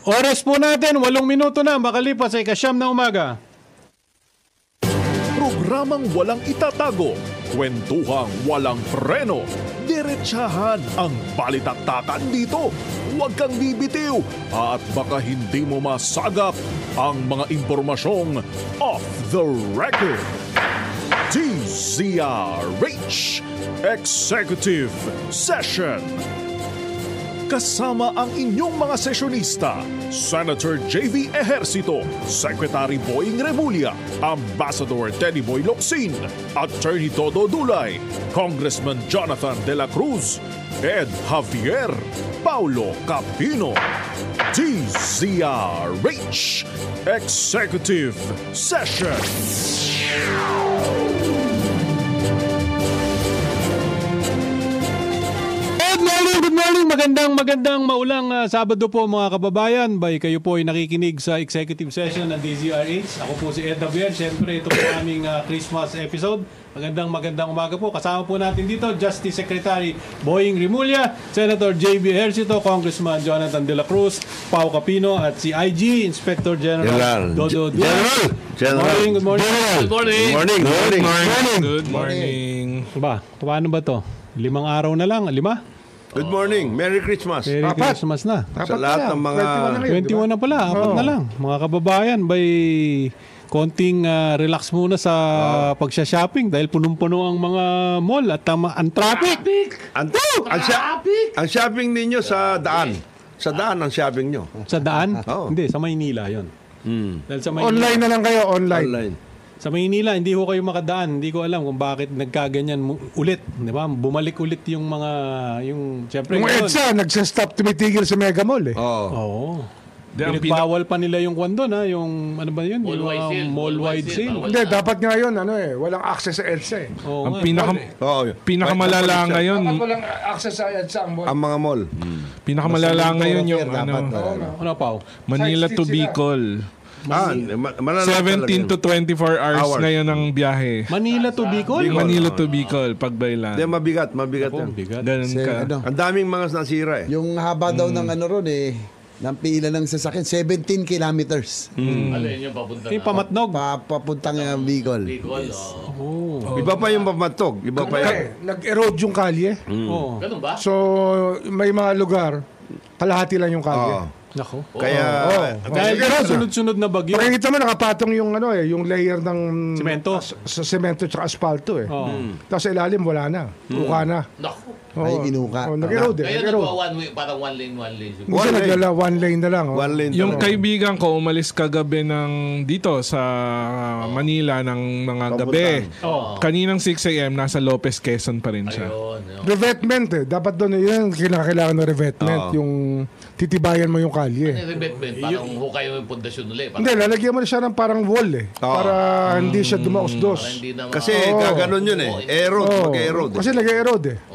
Oras po natin, 8 minuto na, makalipas ay 9 ng umaga. Programang walang itatago, kwentuhang walang preno, diretsahan ang balitaktakan dito. Huwag kang bibitiw at baka hindi mo masagap ang mga impormasyong off the record. DZRH Executive Session. Kasama ang inyong mga sesyonista, Senator J.V. Ejercito, Secretary Boying Remulla, Ambassador Teddy Boy Locsin, Attorney Todo Dulay, Congressman Jonathan De La Cruz, Ed Javier, Paulo Capino. DZRH Executive Session. Good morning, magandang maulang Sabado po mga kababayan. Kayo po ay nakikinig sa executive session ng DZRH. Ako po si Ed Javier. Siyempre ito po aming Christmas episode. Magandang umaga po. Kasama po natin dito Justice Secretary Boying Remulla, Senator J.B. Ejercito, Congressman Jonathan De La Cruz, Pau Capino at si IG Inspector General Dodo Dulay. Good morning. Paano ba to? 5 araw na lang? 5? Good morning. Merry Christmas. Merry Christmas na. Sa lahat ng mga... 21 na pala. 4 na lang. Mga kababayan, konting relax muna sa pagsha-shopping dahil punong-puno ang mga mall at ang traffic. Ang shopping ninyo sa daan. Sa daan ang shopping nyo. Sa daan? Hindi, sa Maynila yon. Dahil sa Maynila, online na lang kayo, online. Sa Maynila, hindi ho kayo makadaan. Hindi ko alam kung bakit nagkaganyan ulit. Di ba? Bumalik ulit yung mga... Siyempre, yung EDSA, nagsastop tumitigil sa Mega Mall eh. Oo. Bawal pa nila yung kwan doon, ha? Yung, ano ba yun? Mall-wide sale. Hindi, dapat nga yun, walang access sa EDSA eh. Ang pinakamalala ngayon... Dapat walang access sa EDSA ang mall. Ang mga mall. Pinakamalala ngayon yung ano pa? Manila to Bicol. 17 to 24 hours ngayon ang biyahe. Manila to Bicol? Manila to Bicol, pagbaylan. Mabigat yan. Ganun ka. Ang daming mga nasira eh. Yung haba daw ng ng pila ng sasakyan, 17 kilometers. Alin yung papunta na? Pamatnog? Papuntang Bicol. Iba pa yung pamatog. Iba pa yan. Nag-erode yung kalye. Ganun ba? So, may mga lugar, kalahati lang yung kalye. Nako. Kaya dahil sunod-sunod na bagyo. Makikita mo nakapatong yung yung layer ng semento sa semento at asfalto eh. Tapos sa ilalim wala na. Uka na. Nako. Ay inuka. Nag-erode. Kaya one way, parang one lane. One lane na lang. Yung kaibigan ko umalis kagabi dito sa Manila ng mga gabi. Kaninang 6 a.m. nasa Lopez, Quezon pa rin siya. Revetment eh. Dapat doon yun kailangan ng revetment. Yung titibayan mo yung kalye. Ano yung revetment? Parang hukay mo yung pundasyon ulit. Hindi, lalagyan mo na siya ng parang wall eh. Para hindi siya dumaos-dos. Kasi gaganon yun eh. Mag-erode. Kasi nag-erode eh.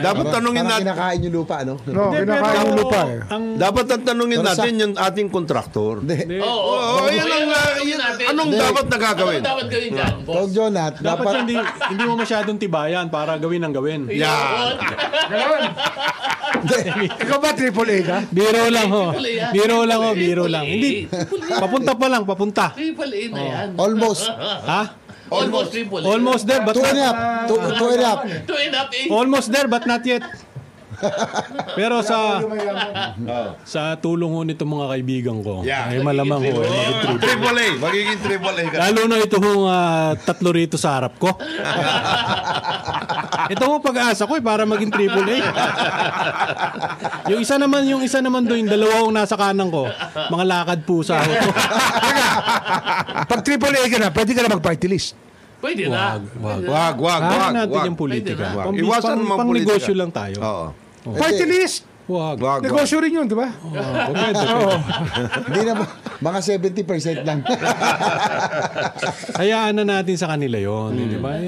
Dapat tanungin natin. Kinakain yung lupa, ano? Kinakain yung lupa eh. Dapat tanungin natin yung ating kontraktor. Anong dapat na gagawin? Ano dapat gawin dyan, boss? Jonat, dapat hindi mo masyadong tibayan para gawin ang gawin. Yan. Ikaw ba AAA ka? Biro lang. Hindi. Papunta pa lang. Triple A na yan. Almost. Ha? Almost triple A. Almost there, but 2.5. almost there, but not yet. Pero sa tulong ho nito mga kaibigan ko, ay malamang ho. Magiging triple A ka. Lalo na ito hong 3 rito sa harap ko. Ito ho pag-asa ko para maging triple A. yung isa naman doon, 2 nasa kanan ko. Mga lakad pusa ho. Pag triple A ka na, pwede ka na mag-party list. Pwede na. Wag natin yung politika. Iwasan mo ang politika. Pang negosyo lang tayo. Oo. Party list! Wag. Wag. Negosyo rin yun, di ba? Pwede. Hindi na mga 70% lang. Hayaan na natin sa kanila yon, di ba?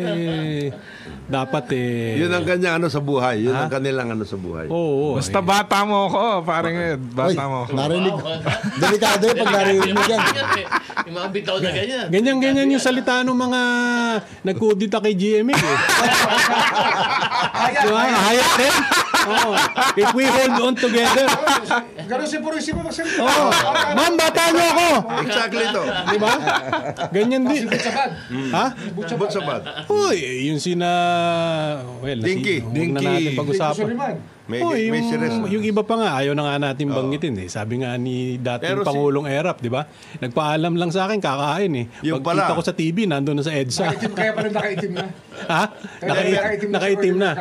Dapat Yun ang kanya ano sa buhay. Yun ang kanilang ano sa buhay. Oo. Basta bata mo ako, parang Ed. Bata mo ako. Narinig. Delikado yun pag narinig mo yan. Yung mga bitaw na ganyan. Ganyan-ganyan yung salita ng mga nagkudita kay GMA. Diba? Hayat din. Oh, if we hold on together. Ganun si Purisimo magsalita. Oh, ma'am, bata niyo ako. Exactly to. Di ba? Ganyan din. Ha? Butsabat. Uy, yung sina... Well, Dinky. Huwag na natin pag-usapan. Suliman. May, Uy, may series na. yung iba pa nga, ayaw na nga natin banggitin eh. Sabi nga ni dating Pero Pangulong Erap, di ba? Nagpaalam lang sa akin, kakain eh. Yung Pagkita pala. ko sa TV, nandun na sa EDSA. Kaya pala nakaitim na. Ha? Nakaitim na.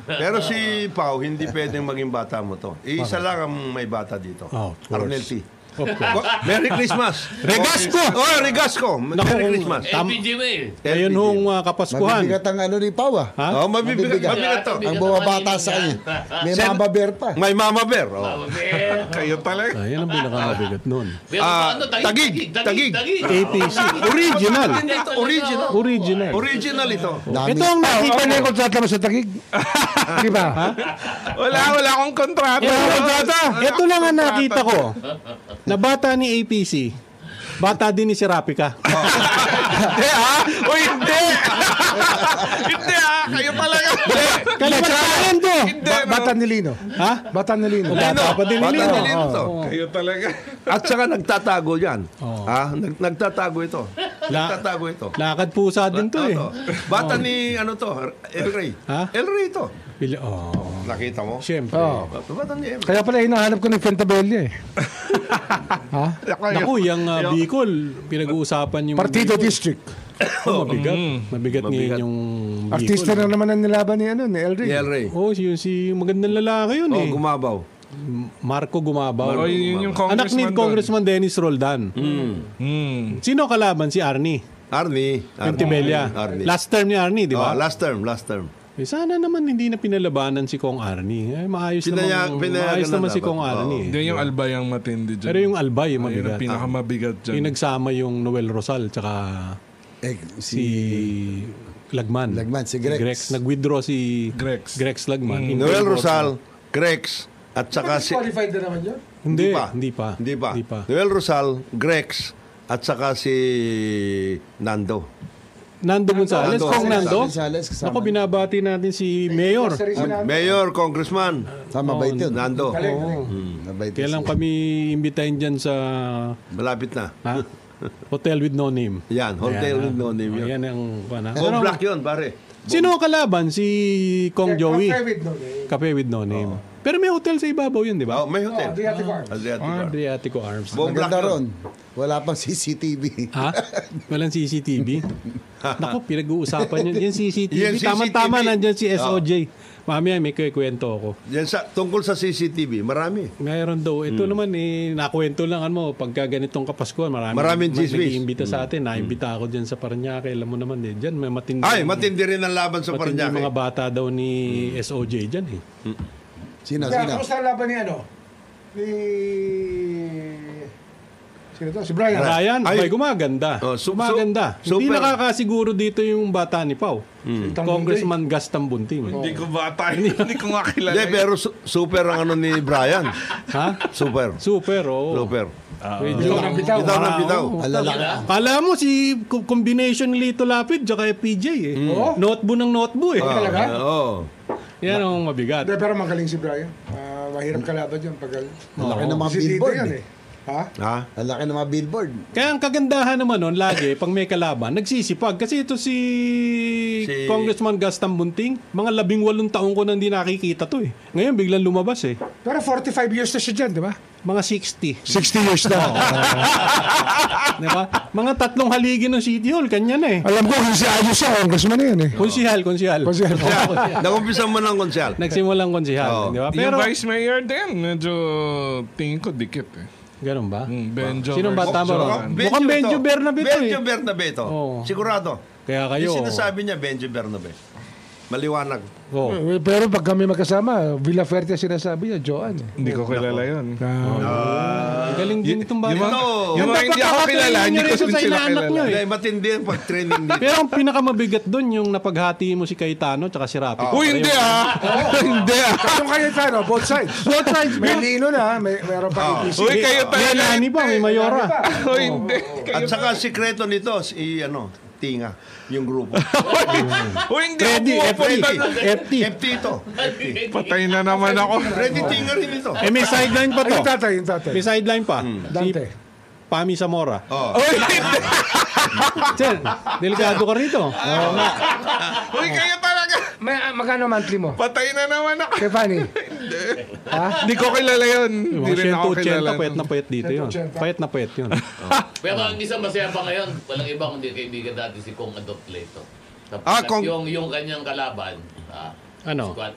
Pero si Pao, hindi pwedeng maging bata mo to. Isa lang ang may bata dito. Oh, of course. Arnel T. Of course. Merry Christmas! Regasco! Oh, Regasco! Merry Christmas! LPG mo eh. Ngayon hong Kapaskuhan. Mabibigat ang ano ni Pau ah. Ha? Oh, mabibigat to. Ang bumabata sa kanya. May mga bear pa. May Mama Bear. Oh. Kayo talaga. Ayan ang pinakamabigat nun. Tagig. APC. Original. Original. Original ito. Ito ang nakita Kita na niyo. yung kontrata mo sa Tagig. Di ba? Wala akong kontrata. Ito lang ang nakita ko. Na bata ni APC. Bata din ni Serapika. Hindi Uy, hindi! Hindi Kayo talaga. Kalimutan to. Bata ni Lino. Ha? Bata ni Lino. Bata pa din ni Bata Lino. ni Lino to. Kayo talaga. At saka nagtatago yan. Nagtatago ito. Nagtatago ito. Lakad pusa din to eh. Bata ni ano to? El Rey. Ha? El Rey to. Nakita mo? Siyempre. Bata ni El Rey. Kaya pala hinahanap ko ng Fentabella eh. Ha? Naku, yung Bicol, pinag-uusapan yung Partido District. Mabigat. Mabigat ngayon yung Bicol. Artista na naman ang nilaban ni El Rey. Ni El Rey. Oh, yun si magandang lalaki yun Oh, eh. gumabaw. Marco Gumabaw. Yun yung Anak ni congressman Congressman Dennis Roldan. Sino kalaban? Si Arnie. Arnie. Pentibella. Arnie. Last term ni Arnie, di ba? Last term. Eh, sana naman hindi na pinalabanan si Kong Arnie. Maayos Pinayagan naman na si dapat. Kong Arnie. Hindi yung albay ang matindi dyan. Pero yung Albay, yung Ayun mabigat. ang pinakamabigat dyan. Yung nagsama yung Noel Rosal tsaka si Lagman. Lagman, si Grex. Nag-withdraw si Grex. Lagman. In Noel favor Rosal, Grex, at saka si... Qualified na naman yun? Hindi Hindi pa. pa. Noel Rosal, Grex, at saka si Nando. Nando Gonzales, Kong Nando. Gonzales, kasama. Ako, binabati natin si Mayor. Mayor, Congressman, Mabait yun. Nando. Mabait yun. Kailan kami imbitahin dyan sa Malapit na. Hotel with No Name. Yan, hotel with no name yun. Ayan ang... Home black yun, pare. Sino ang kalaban? Si Kong Joey. David, no? Cafe with No Name. Pero may hotel sa ibabaw yun, di ba? Oh, may hotel. Adriatic Arms. Adriatic Bar. Adriatico Arms. Home black Maganda yun. ron. Wala pang CCTV. Ha? Walang CCTV? Naku, pinag-uusapan yun. Yung CCTV. Yan, Tama-tama CCTV. nandyan si SOJ. Mamaya may kwento ako. Yan tungkol sa CCTV, marami. Mayroon daw. Ito naman nakwento lang mo pagka ganitong Kapaskuhan. Maraming chismis. Nag-iimbita sa atin. Naimbita ako dyan sa Paranaque. Alam mo naman dyan may matindi. Ay, matindi rin ang laban sa matindi Paranaque. mga bata daw ni SOJ dyan eh. Sino? Kamusta ang laban ni ano? Ni... Sino to? Si Brian. Ryan, Ay. ay gumaganda. Oh, gumaganda. Hindi super. nakakasiguro dito yung bata ni Pau. Congressman Gaston Bunting. Hindi ko bata. Hindi ko nga kilala. Hindi, pero super ang ano ni Brian. Ha? Super. Super, oh. Super. Bitaw ng bitaw. Bitaw na bitaw. Alalaki. Kala mo si combination ni Lito Lapid tsaka PJ eh. Notebo ng notebo eh. Talaga? Oo. Yan ang mabigat. Hindi, pero magaling si Brian. Mahirap kalaban yun. Laki ng mga Si Tito billboard. yan eh. eh. Ha? Ha? Ang laki ng mga billboard. Kaya ang kagandahan naman nun, lagi, pag may kalaban, nagsisipag. Kasi ito si Congressman Gaston Bunting, mga 18 taon ko nang di nakikita to eh. Ngayon, biglang lumabas eh. Pero 45 years na siya dyan, di ba? Mga 60. 60 years na. Di ba? Mga 3 haligi ng City Hall, kanya na eh. Alam ko, kung si Ayos siya, congressman na yun eh. Konsihal. Konsihal. Nakumpisa mo ng konsyal. Nagsimulang konsihal. Di ba? Yung Pero, vice mayor din, medyo tingin ko dikit eh. ganun ba? Benjo. Sinong ba tama ron? Mukhang Benjo Bernabe to eh. Benjo Bernabe to. Oo. Sigurado. Kaya kayo, Yung sinasabi niya, Benjo Bernabe. Maliwanag. Oh. Pero pag kami magkasama, Villaferte sinasabi niya, Joan. Hindi ko kilala yun. Galing din itong bata. Yung mga hindi ako kilala, hindi ko sa sila inaanak nyo kilala. eh. Matindi yung pag-training dito. Pero ang pinakamabigat doon, yung napaghati mo si Cayetano tsaka si Rapi. Uy, hindi Hindi Yung Cayetano, both sides. Both sides, May Lino na, meron pa EPC. Uy, kayo May talaga. Lani pa, may Mayora. Uy, hindi. At saka sikreto nito, Tinga, yung grupo. Uy, hindi Freddy, ako FT. pumunta. FT. FT ito. Patay na naman ako. Freddy Tinga rin ito. Eh, may sideline pa to. Yung tatay. May sideline pa. Dante. Si Pami Zamora. Uy, hindi. Sir, delikado ka rito. Oo nga. Uy, kayo talaga. Magkano monthly mo? Patay na naman ako. Kay Fanny? Hindi ko kilala yun. Hindi rin ako kilala. Payat na payat dito yun. 180. Payat na payat yun. Pero ang isang masaya pa ngayon, walang iba kundi kaibigan dati si Kong Adot Leto. Kong. Yung kanyang kalaban, Ano? squad,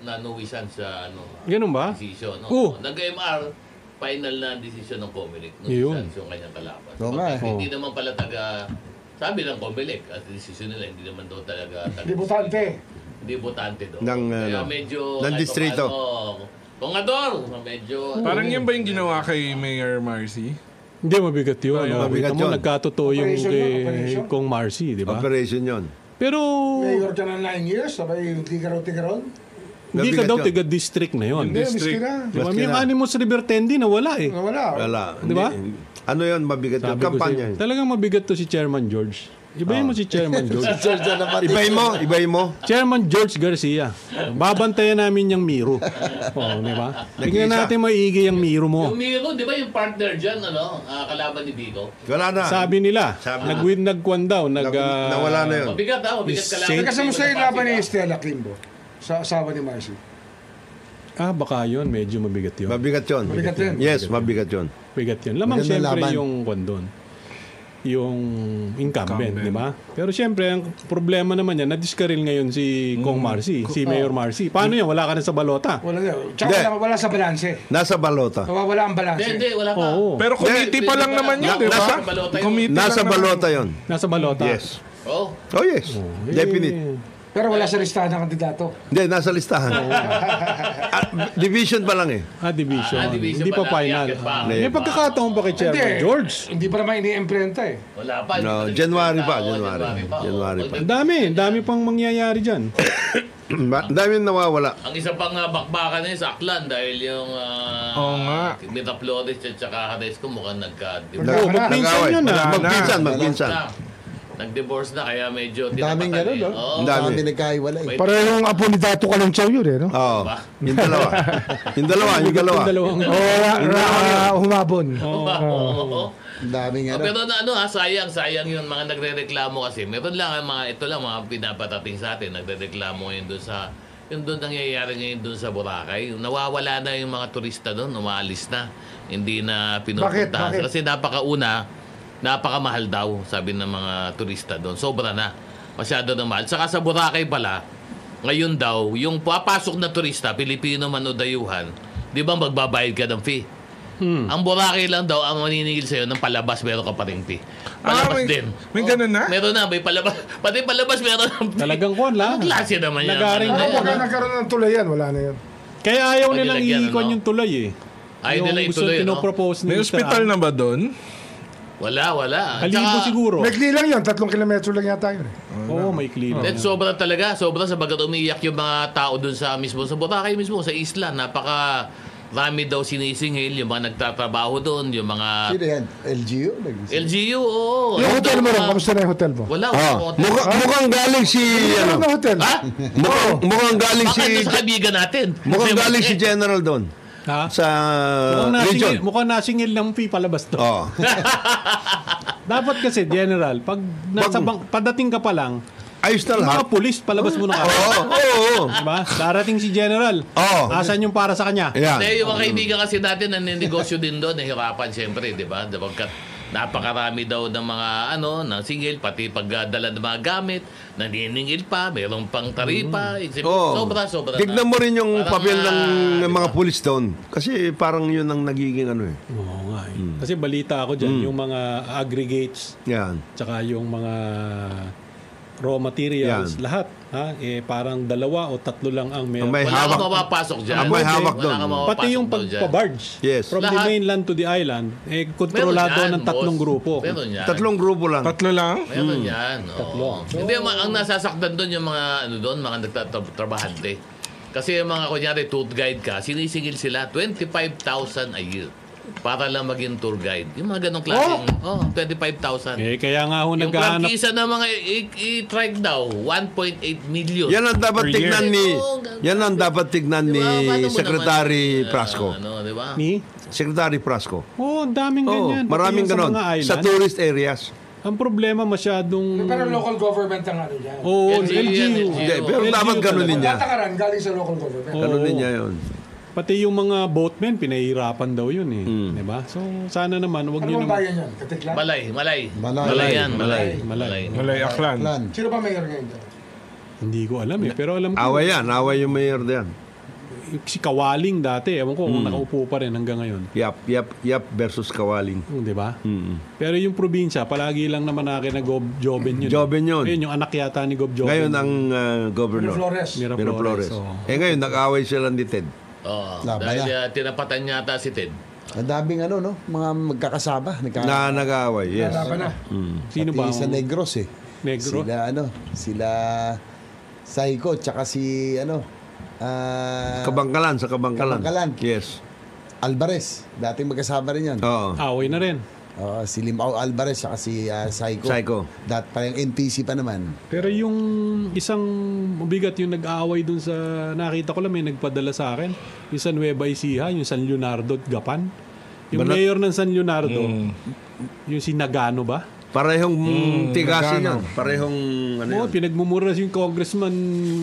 nanuwisan sa Ganun ba? decision. No? Oo. Nag-MR, final na decision ng Comelec. Yun. Yung kanyang kalaban. Oo nga eh. Hindi naman pala sabi ng Comelec, at decision nila, hindi naman daw talaga Debutante. Hindi botante daw. Ng, Kaya ano, medyo... ng distrito. Kung ador, medyo... Parang yun ba yung ginawa kay Mayor Marcy? Hindi, mabigat yun. mabigat Kita mo, yun. nagkatotoo yung Operation kay yun, operation. Kong Marcy, di ba? Operation yon. Pero, Mayor ka na 9 years, sabay yung tigaron. hindi ka Mabigat daw yun. tiga-district na yun. Hindi, miski District. na. Di ba? Maski Yung na. Animus River Tendi na wala eh. Wala. Wala. Di ba? Ano yon mabigat yung Sabi ko kampanya. sa'yo, talagang mabigat to si Chairman George. Ibayin mo si Chairman George. Ibayin mo. Chairman George Garcia. Babantayan namin yung Miro. Oo, di ba? Tingnan natin maigi yung Miro mo. Yung Miro, di ba yung partner dyan, kalaban ni Bigo? Wala na. Sabi nila, nagkwan daw, Nawala na yun. Mabigat mabigat kalaban. Saint- Kasi mo sa'yo laban ni Estela Kimbo. Sa asawa ni Marcy. baka yun, medyo mabigat yun. Mabigat yun. Mabigat yun. Yes, mabigat yun. Mabigat yun. Lamang Magandang siyempre laban. yung kwan yung incumbent, di ba? Pero siyempre, ang problema naman yan, na-discarril ngayon si Kong Marcy, si Mayor Marcy. Paano yan? Wala ka na sa balota. Wala na. Tsaka wala sa balanse. Nasa balota. Nawawala ang balanse. Hindi, wala pa. Oo. Pero committee pa lang naman yun, di ba? Nasa balota yun. Committee Nasa lang naman. balota yon. Nasa balota. Yes. Oh. Oh, yes. Definite. Pero wala sa listahan ng kandidato. Hindi, nasa listahan. Division pa lang eh. Division. Division Hindi pa pa lang, final. yakit pa. May pagkakataon pa kay Chairman George. Hindi pa naman ini-imprenta eh. Wala pa. No, January pa. January pa. Ang dami pang mangyayari dyan. Ang dami nawawala. Ang isa pang bakbakan na yun sa Aklan dahil yung Oo nga. Mita Flores at saka Haresco mukhang Oo, magpinsan Nag-away. yun Magpinsan. Nag-divorce na kaya medyo Daming tinapatan gano'n, no? Oo. Ang dami. Dami nagkahiwalay. Parehong apo ni Dato Kalungchaw yun eh, no? Oo. Yung dalawa. Yung dalawa. Yung dalawang Humabon. Oo. Daming Pero sayang yung mga nagrereklamo kasi. Meron lang ito lang mga pinapatating sa atin. Nagrereklamo ngayon doon sa yung doon nangyayari ngayon doon sa Boracay. Nawawala na yung mga turista doon, umaalis na. Hindi na pinupuntahan. Bakit? Kasi napakamahal daw, sabi ng mga turista doon. Sobra na. Masyado na mahal. Saka sa Boracay pala, ngayon daw, yung papasok na turista, Pilipino man o dayuhan, di ba magbabayad ka ng fee? Ang Boracay lang daw ang maniningil sa'yo ng palabas, meron ka pa ring fee. Palabas din. May ganun na? Meron na, may palabas. Pati palabas meron ng fee. Talagang kwan lang. Ang klase naman yan. Nagaring Ano na yan, Pagka no? nagkaroon ng tulayan, wala na yan. Kaya ayaw Pag nilang nilagyan, iikon ano? yung tulay eh. Ayaw nila Yung gusto ituloy, no? pinopropose ni May Mr. ospital na ba doon? Wala. Kalibo Tsaka- siguro. Maikli lang yun, 3 kilometro lang yata yun eh. Oo, may clean. Then sobra talaga, sobra sa bagat umiiyak yung mga tao doon sa Boracay mismo, sa isla. Napaka rami daw sinisingil, yung mga nagtatrabaho doon, yung mga Sino yan? LGU? LGU, oo. Yung Ano hotel daw, mo rin, mga- kamusta na yung hotel mo? Wala, Mukhang galing si Ano na hotel? mukhang galing Baka si doon sa kaibigan natin. mukhang galing si General doon Ha? sa region. Mukhang nasingil ng fee palabas to. Oh. Dapat kasi, General, pag padating ka pa lang, Ayos na yung lahat. mga pulis, palabas mo na ka. Oo. Diba? Darating si General. Oo. Asan yung para sa kanya? Yan. Hindi, yung mga kaibigan kasi natin na negosyo din doon, nahirapan siyempre, di ba? Dapagkat napakarami daw ng mga ng singil, pati pagdala ng mga gamit, naniningil pa, mayroong pang taripa. Sobra. Tignan mo rin yung Parang, papel ng diba? mga pulis doon. Kasi parang yun ang nagiging Oo nga eh. Kasi balita ako dyan, yung mga aggregates, Yan. tsaka yung mga raw materials, Yan. lahat. Parang 2 o 3 lang ang meron. May Wala hawak. kang mapapasok dyan. Ang may hawak Wala doon. kang mapapasok Pati yung doon dyan. pagpa-barge Yes. from the Lahat. mainland to the island, Meron kontrolado yan, ng 3 boss. grupo. Meron yan. 3 grupo lang. 3 lang? Meron yan. oo. Tatlo. Hindi, ang nasasaktan doon yung mga, mga nagtatrabahante. Kasi yung mga, kunyari, tour guide ka, sinisingil sila 25,000 a year para lang maging tour guide. Yung mga ganong klaseng, 25,000. Kaya nga ho Yung naghahanap. prangkisa ng mga i-trike daw, 1.8 million. Yan ang dapat Per year. tignan ni Oo, Yan ang dapat tignan ni Diba? Paano mo Secretary naman, Prasco. diba? Secretary Prasco. Ang daming ganyan. Pati Maraming yung sa ganon. mga island. Sa tourist areas. Ang problema masyadong... Pero local government ang ano yan. Oo, LGU. LGU. Hindi, pero LGU dapat ganunin talaga. niya. Patakaran galing sa local government. Ganunin niya yun. Pati yung mga boatmen, pinahihirapan daw yun eh. Diba? So, sana naman, wag Ano nyo bang naman... bayan yan? Katiklan? Malay. Malay. yan, malay. Malay Aklan. Plan. Sino ba mayor ngayon dyan? Hindi ko alam eh. Pero alam ko, Away yan. Away yung mayor diyan. si Kawaling dati, ewan ko kung nakaupo pa rin hanggang ngayon. Yap versus Kawaling. Di ba? Pero yung probinsya, palagi lang naman akin na Gob Joben yun. Joben yun. Ayun, yung anak yata ni Gob Joben. Ngayon ang governor. Flores. Miraflores. So, Ngayon nag-away sila ni Ted. Oo. Laban Dahil na. tinapatan yata si Ted. Ang daming mga magkakasama. Na nag-away, yes. Laban na. sino Pati ba? sa Negros Negro? Sila Saiko, tsaka si Kabangkalan, sa Kabangkalan. Kabangkalan. Yes. Alvarez. Dating magkasama rin yan. Oo. Away na rin. Si Limao Alvarez, tsaka si Saiko. Saiko. Parang NPC pa naman. Pero yung isang mabigat yung nag-aaway dun sa... Nakita ko lang may nagpadala sa akin. Yung sa Nueva Ecija, yung San Leonardo at Gapan. Yung mayor ng San Leonardo, yung si Nagano ba? Parehong tigasin Nagano. yan. Parehong ano Oo, yun. pinagmumura yung Congressman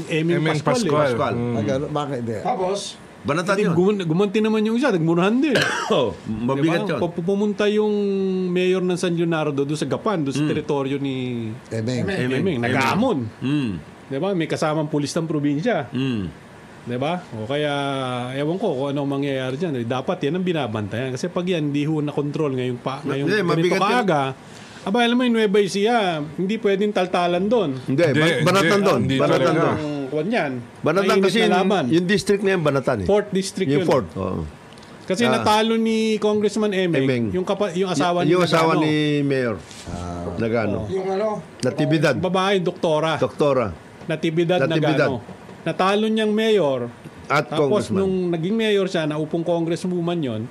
Eming Pascual. Pascual. Bakit hindi? Tapos, Banatan Hindi, yun. gumanti naman yung isa, nagmurahan din. Oh, mabigat Diba? yun. Pumunta yung mayor ng San Leonardo doon sa Gapan, doon sa teritoryo ni Emeng. Eming, nag-aamon. Mm. Diba? May kasamang pulis ng probinsya. Mm. Diba? O kaya, ewan ko kung ano mangyayari dyan. Dapat yan ang binabantayan. Kasi pag yan, hindi ho na-control ngayong Hindi, ganito mabigat yan. kaaga. Aba, alam mo yung Nueva Ecija, hindi pwedeng taltalan doon. Hindi, Hindi, banatan doon. hindi Banatan talaga. doon. Ang kwan yan. Banatan mainit kasi na laban. yung district na yan, Banatan eh. 4th district Yung yun. 4th. Oo. Kasi natalo ni Congressman Emeng, Emeng. yung asawa ni Yung asawa Nagano. ni Mayor. Nagano. yung Natividad. Babae, doktora. Doktora. Natividad Natividad. Nagano. Natalo niyang mayor. At Tapos congressman. nung naging mayor siya, naupong congresswoman yon,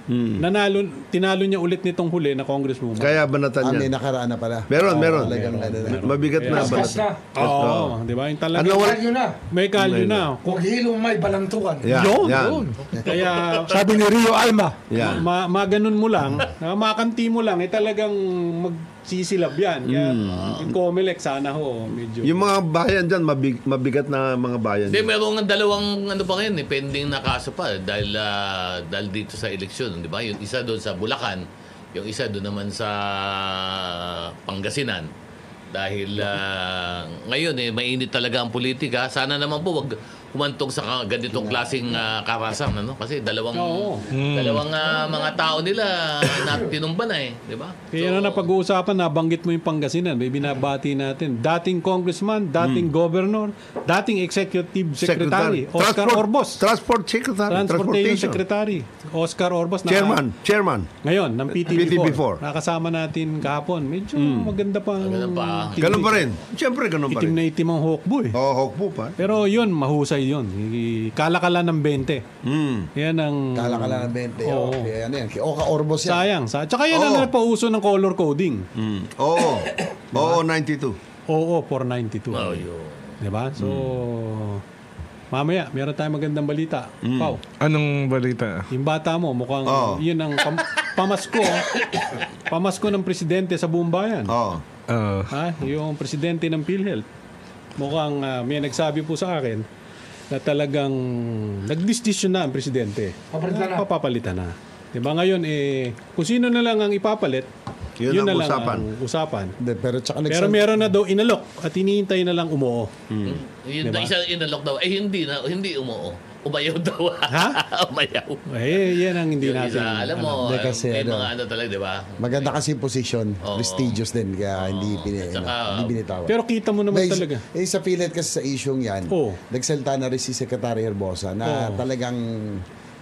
tinalo niya ulit nitong huli na congresswoman. Kaya Banatan May yan. nakaraan na pala. Meron. Talagang Mabigat na Paspas Banatan. na. Oo, di ba? Yung talaga, Ano, wala- Kalyo na. may kalyo na. Huwag hilong may balantukan. Yan. Yun. Kaya Sabi ni Rio Alma. Yan. maganon mo lang, makanti mo lang, talagang magsisilab yan. Kaya yung Comelec, sana ho, medyo... Yung mga bayan dyan, mabigat na mga bayan. Hindi, meron nga dalawang pa ngayon, pending na kaso pa dahil dito sa eleksyon, di ba? Yung isa doon sa Bulacan, yung isa doon naman sa Pangasinan. Dahil ngayon mainit talaga ang politika. Sana naman po wag humantong sa ganitong klaseng karasan, ano? Kasi dalawang mga tao nila na tinumba na di ba? Kaya na napag-uusapan, nabanggit mo yung Pangasinan, may binabati natin. Dating congressman, dating governor, dating executive secretary, Oscar Orbos. Transport Secretary. Transportation Secretary, Oscar Orbos. Chairman. Ngayon, ng PTV4. PTV4. Nakasama natin kahapon. Medyo maganda pa. Maganda pa. Ganun pa rin. Siyempre, ganun pa Itim rin. na itim ang hukbo eh. Oo, hukbo pa. Pero yun, mahusay yun. Kalakala ng 20. Yan ang... Kala ng 20. Oo. Kaya ano yan. Oka Orbos yan. Sayang. Tsaka yan ang napauso ng color coding. Oo. Oo, 92. Oo, 492. Oh, yun. Diba? So, mamaya, meron tayong magandang balita. Pao, Anong balita? yung bata mo, mukhang yun ang pamasko. Pamasko ng presidente sa buong bayan. Oo. Yung presidente ng PhilHealth. Mukhang may nagsabi po sa akin na talagang nagdesisyon na ang presidente. Papapalitan na. Diba ngayon, kung sino na lang ang ipapalit, yun ang na lang usapan. ang usapan. Hindi, pero Pero meron na daw inalok at hinihintay na lang umuo. Yung isa inalok daw, hindi umuo. Umayaw daw. Ha? Umayaw. Yan ang hindi Yung natin. isa, alam mo, Hindi, kasi may ano, mga talaga, di ba? Maganda kasi yung position. Oo. Prestigious din. Kaya hindi, Saka, hindi binitawan. Pero kita mo naman Guys, talaga. sa PhilHealth kasi sa isyong yan, Oo. nagsalita na rin si Secretary Herbosa na talagang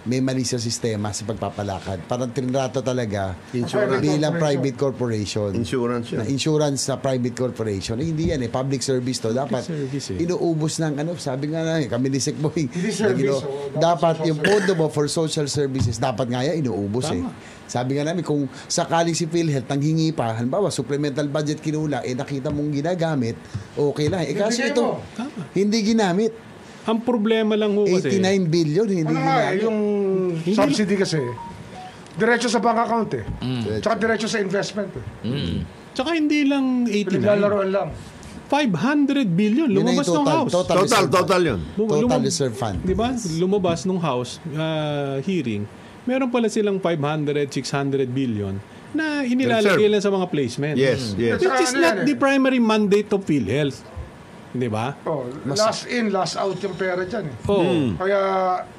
may mali sa sistema sa pagpapalakad. Parang trinrato talaga Insurance. bilang private corporation. Insurance yun. Na insurance sa private corporation. Hindi yan public service to. Dapat service inuubos ng sabi nga na kami ni Sec Boy. Hindi service, Dapat yung pondo mo for social services, dapat nga yan inuubos Sabi nga namin, kung sakaling si PhilHealth nang hingi pa, halimbawa, supplemental budget kinula, nakita mong ginagamit, okay lang. Kaso Bibigay ito, mo. hindi ginamit. Ang problema lang ho kasi. 89 billion, hindi ginamit. Yung subsidy kasi, diretso sa bank account Tsaka diretso sa investment Tsaka hindi lang 89. Pinaglalaroan lang. 500 billion. Yun na Lumabas yung ng House. Total yun. Total reserve fund. Di ba? Lumabas nung House hearing. Meron pala silang 500, 600 billion na inilalagay lang sa mga placement. Yes. Which is not the primary mandate of PhilHealth. Di ba? Last in, last out yung pera dyan Kaya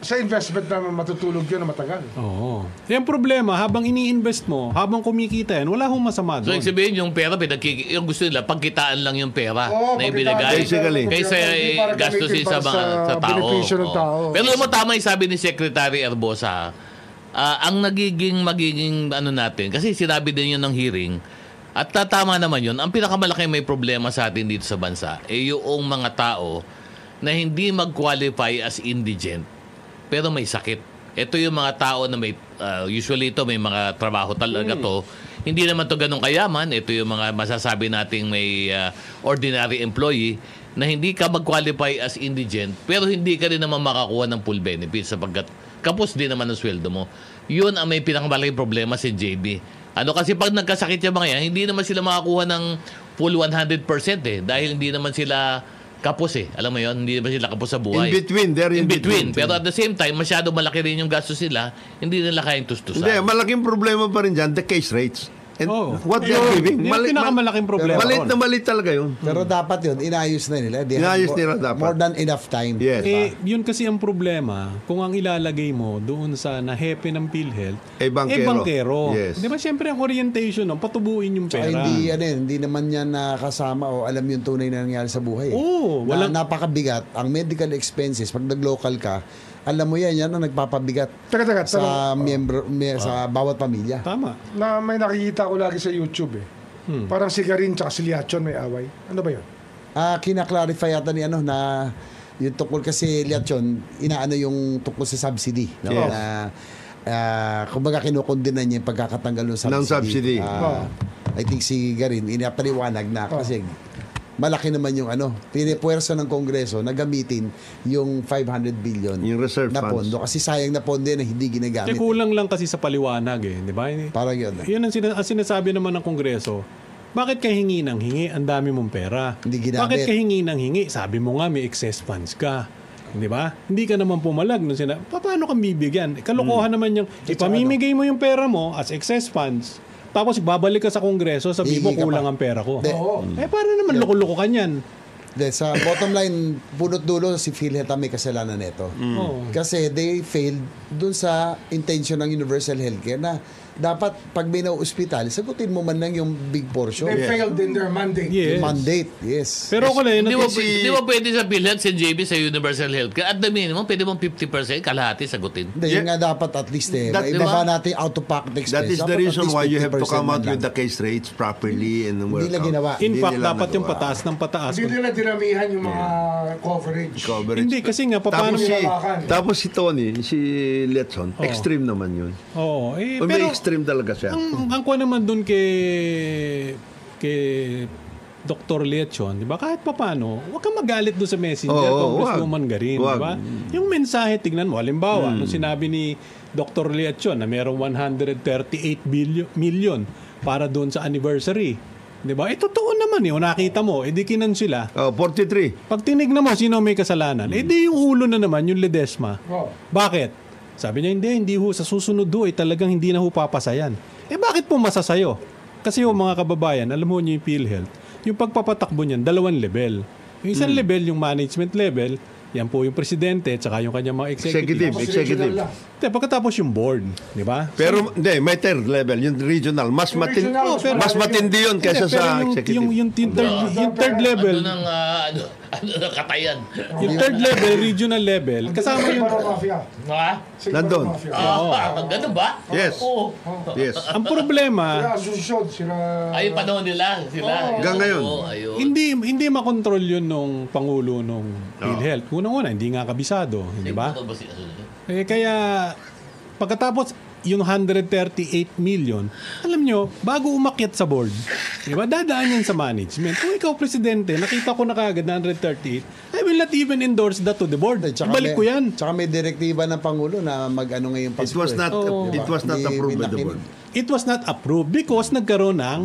sa investment naman matutulog yun na matagal. Oo. Yung problema, habang ini-invest mo, habang kumikita yan, wala hong masama So, doon. ibig sabihin yung pera, yung gusto nila, pagkitaan lang yung pera na ibinigay. Basically. Kaysa gastusin sa mga sa tao. benepisyo ng tao. Pero alam mo, tama yung sabi ni Secretary Herbosa, ang magiging natin, kasi sinabi din yun ng hearing, at tama naman yun, ang pinakamalaki may problema sa atin dito sa bansa, yung mga tao na hindi mag-qualify as indigent, pero may sakit. Ito yung mga tao na may, usually ito may mga trabaho talaga to, hindi naman to ganun kayaman, ito yung mga masasabi nating may ordinary employee, na hindi ka mag-qualify as indigent, pero hindi ka rin naman makakuha ng full benefits sapagkat kapos din naman ang sweldo mo. Yun ang may pinakamalaking problema si JB. Kasi pag nagkasakit yung mga yan, hindi naman sila makakuha ng full 100% dahil hindi naman sila kapos Alam mo yun, hindi naman sila kapos sa buhay. In between. Pero at the same time, masyado malaki rin yung gastos nila, hindi nila kayang tustusan. Hindi, malaking problema pa rin dyan, the case rates. And what they're giving, Yung pinakamalaking problema malit ron. na malit talaga yun. Pero dapat yun, inayos na nila. Inayos nila dapat. More than enough time. Yes. Yun kasi ang problema, kung ang ilalagay mo doon sa nahepe ng PhilHealth, Bangkero. Yes. Di ba siyempre ang orientation nun, patubuin yung Tsaka pera. hindi naman niya nakasama o alam yung tunay na nangyari sa buhay. Napakabigat. Ang medical expenses, pag nag-local ka, alam mo yan ang nagpapabigat Teka, sa sa bawat pamilya. Tama. na may nakikita ko lagi sa YouTube Parang si Garin tsaka si Liachon may away. Ano ba yun? Kina-clarify yata ni na yung tungkol kasi Liachon, inaano yung tungkol sa subsidy. No? Yes. Kumbaga kinukondinan niya yung pagkakatanggal ng subsidy. Ng subsidy. I think si Garin, inapaliwanag na kasi malaki naman yung pinipuwersa ng Kongreso na gamitin yung 500 billion Yung reserve na funds. pondo. Kasi sayang na pondo na hindi ginagamit. Kasi kulang lang kasi sa paliwanag di ba? Parang yun. Yun ang sinasabi naman ng Kongreso. Bakit ka hingi ng hingi? Ang dami mong pera. Hindi ginamit. Bakit ka hingi ng hingi? Sabi mo nga may excess funds ka. Di ba? Hindi ka naman pumalag. Paano ka bibigyan? Kalokohan naman yung ipamimigay mo yung pera mo as excess funds. Tapos babalik ka sa Kongreso, sabi mo kulang ang pera ko. Paano naman loko-loko ka niyan? Sa bottom line, bunot dulo si PhilHealth may kasalanan nito. Kasi they failed dun sa intention ng universal healthcare na dapat pag may na-hospital, sagutin mo man lang yung big portion. They failed in their mandate. Yes. Yung mandate, yes. Pero ako lang, Hindi mo pwede sa PhilHealth, si JB sa Universal Healthcare. At the minimum, pwede mong 50%, kalahati sagutin. Hindi, yun nga dapat at least ibaba natin out-of-pocket expense. That is the Dapat at reason least why you have to 50% come out man with lang. the case rates properly and work Hindi nila ginawa. in Hindi fact, nila dapat yung nagawa. pataas ng pataas. Hindi nila dinamihan yung mga coverage. Hindi, kasi nga, paano... Tapos si Tony, si Letson, extreme naman yun. Oo. May Pero, extreme talaga siya. ang kuha naman dun kay Dr. Leachon, di ba? Kahit papano, huwag kang magalit doon sa messenger, Congresswoman Garin, di ba? Yung mensahe, tignan mo, halimbawa, nung sinabi ni Dr. Leachon na mayroong 138 million para doon sa anniversary, di ba? Totoo naman nakita mo, di kinan sila. 43. Pag tinignan mo, sino may kasalanan? Di yung ulo na naman, yung Ledesma. Bakit? Sabi niya, hindi ho, sa susunod talagang hindi na ho papasayan. Bakit po masasayo? Kasi yung mga kababayan, alam mo niyo yung PhilHealth, yung pagpapatakbo niyan, 2 level. Yung isang level, yung management level, yan po yung presidente at saka yung kanyang mga executive. Executive. Pagkatapos yung board, di ba? Pero hindi, may third level, yung regional. Mas matindi yun kaysa sa executive. Yung third level, Ano katayan? yung third level, regional level, kasama yung... Ha? Nandun. Ganun ba? Yes. Oo. Yes. Ang problema, Ay, panahon nila. Sila. Hanggang ngayon. Oo, ayun. hindi makontrol yun nung Pangulo nung PhilHealth. Unang-una, hindi nga kabisado, di ba? Ano ba si- Kaya, pagkatapos, yung 138 million, alam nyo, bago umakyat sa board, di ba, dadaan yan sa management. Kung ikaw, presidente, nakita ko na kagad na 138, I will not even endorse that to the board. Ibalik ko yan. Tsaka may direktiba ng Pangulo na mag-ano ngayong It was not approved by the board. It was not approved because nagkaroon ng...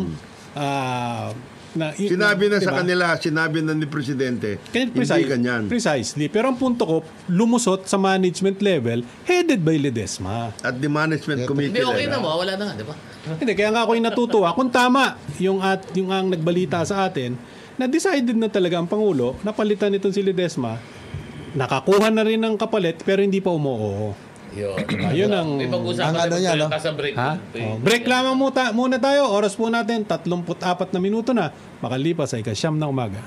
Sinabi na sa diba? kanila, sinabi na ni Presidente, hindi Precisely, ganyan. precisely. Pero ang punto ko, lumusot sa management level, headed by Ledesma. At the management committee. Hindi, okay na mo. Wala na nga, di ba? Hindi, kaya nga ako yung natutuwa. Kung tama yung ang nagbalita sa atin, na decided na talaga ang Pangulo, napalitan nitong si Ledesma, nakakuha na rin ng kapalit, pero hindi pa umuoo. Yun ang... May pag-usapan ang ano niya, no? sa break. Ha? Break lamang muna tayo. Oras po natin, 34 na minuto na. Makalipas ay 9 na umaga.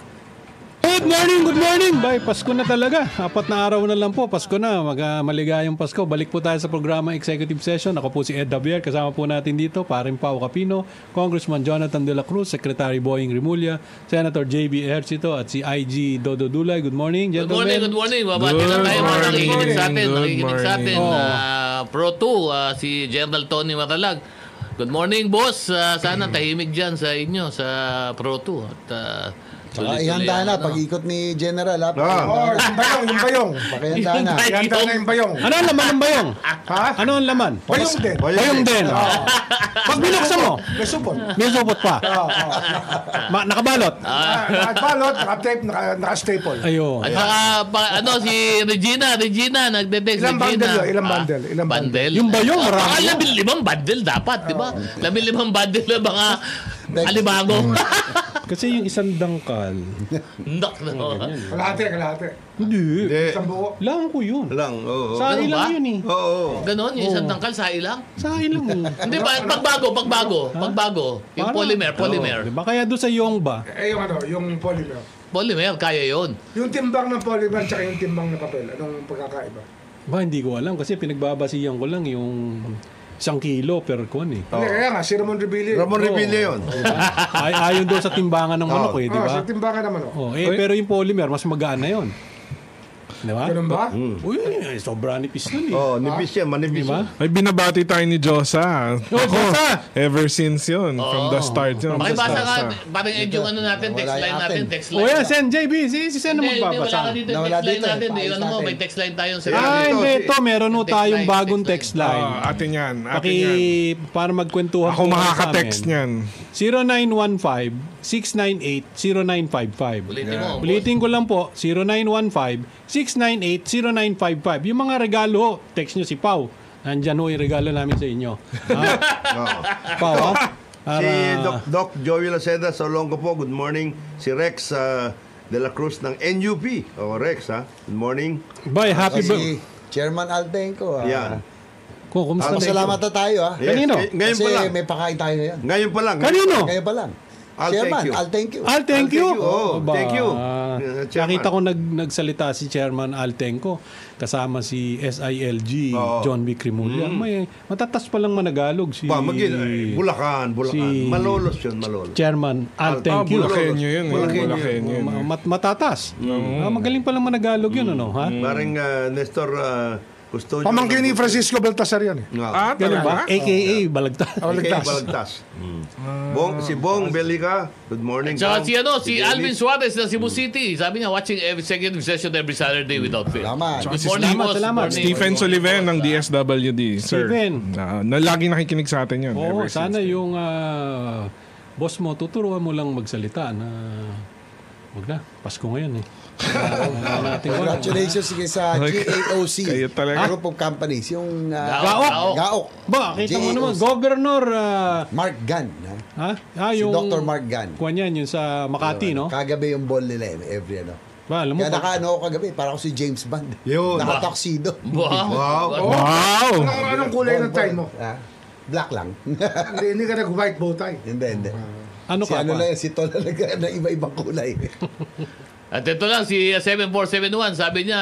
Good morning! Bye, Pasko na talaga. 4 na araw na lang po, Pasko na. Maligayang Pasko. Balik po tayo sa programa Executive Session. Ako po si Ed Javier. Kasama po natin dito, Paring Pao Capino, Congressman Jonathan De La Cruz, Secretary Boying Remulla, Senator J.B. Ejercito, at si IG Dodo Dulay. Good morning, gentlemen. Good morning. Babati lang tayo mga nakikinig sa atin. Nakikinig sa atin. Pro 2, si General Tony Matalag. Good morning, boss. Sana tahimik dyan sa inyo, sa Pro 2. At Ihanda na, pag-ikot ni General. Yung bayong. Pakihanda na. Ihanda na yung bayong. Ano ang laman ng bayong? Ha? Ano ang laman? Bayong din. Bayong din. Pag binuksan mo, May supot. may supot pa. Nakabalot. Nakabalot, naka-tape, naka-staple. Ayun. At saka, si Regina, nagde-text. Ilang bundle yun? Ilang Ah, bundle? Ilang bundle? Yung bayong, marami. 15 bundle dapat, di ba? 15 bundle na mga alimango. Kasi yung isang dangkal. Nak na. Kalahati. Hindi. Isang buo. Lang ko yun. Lang, oo. Sa Ganun ilang ba? yun eh. Oo. Ganon, yung isang tangkal sa ilang. Sa ilang. Hindi ba, pagbago. Yung polymer. Diba? Kaya doon sa Yongba, Yung polymer. Polymer, kaya yun. Yung timbang ng polymer tsaka yung timbang ng papel. Anong pagkakaiba? hindi ko alam kasi pinagbabasihan ko lang yung 1 kilo per kuwan eh. Hindi, kaya nga, si Ramon Revilla. Ramon Revilla yun. Ayon doon sa timbangan ng manok eh, di ba? Sa timbangan naman. Pero yung polymer, mas magaan na yun. Di ba? Ganun ba? Uy, sobra nipis nun eh. Oh, nipis yan, manipis Diba? yan. Ay, binabati tayo ni Josa. Josa! Ever since yun. From the start yun. Pakibasa ka, parang yung ano natin, text Wala line yung natin, atin. text O line. yan, Sen JB. Si Sen na Hindi, wala magbabasa. ka dito, Nawala text line dito, natin. paayos Ano mo, natin. may text line tayo. Hindi. Ito, meron ho Text tayong line, bagong text text line. Atin yan. Atin yan. Para magkwentuhan Ako po kayo sa makaka-text amin. niyan. 0915-698-0955. Ulitin mo. Ulitin ko lang po, 0915-698-0955. Yung mga regalo, text nyo si Pau. Nandyan ho yung regalo namin sa inyo. Pau, ha? Si Doc Joey Laceda sa Olongo po, good morning. Si Rex De La Cruz ng NUP. Rex, ha? Good morning. Bye, happy Kasi Chairman Altenco. Yan. Kumusta na Salamat na tayo. Yes, Kanino? Ngayon Kasi pa lang. may pakain tayo ngayon. Ngayon pa lang. Kanino? Ngayon pa lang. I'll Chairman, thank you. I'll thank you. Al, thank you. Oh, Aba, thank you. Chairman. Nakita ko nagsalita si Chairman Altenco kasama si SILG John B. Crimulla. May matatas pa lang managalog si Bulacan. si Malolos yun, Malolos. Chairman Altenco. Bulakenyo yun. Bulakenyo yun. Matatas. Magaling pa lang managalog yun, ano? Ha? Parang Nestor Custodio. Pamangkin ni Francisco Baltasar yan eh. Ganun ba? AKA Balagtas. Balagtas. Si Bong Belica, good morning. Tsaka Bong. si Alvin Suarez ng Cebu City. Sabi niya, watching every executive session every Saturday without fail. Salamat. Good morning, boss. Salamat. Good morning. Stephen Sullivan ng DSWD, sir. Stephen. Na lagi nakikinig sa atin yun. Oo, ever sana since. yung boss mo, tuturuan mo lang magsalita na wag na, Pasko ngayon eh. Congratulations sa GAOC. Kayo talaga. Group of companies. Yung Gaok. Ba, kita mo naman, Governor Mark Gunn. si Yung Dr. Mark Gunn. Kuwan yan, yung sa Makati, no? Kagabi yung ball nila every ano. Ba, alam mo Kaya ba? naka-ano ako kagabi, parang ako si James Bond. Yun. Naka-tuxedo. Wow. Wow! Anong kulay ng tie mo? Black lang. Hindi ka nag-white bow tie. Hindi. Ano Si ka ano pa? lang, si Tol na iba-ibang kulay. At ito lang, si 7471, sabi niya,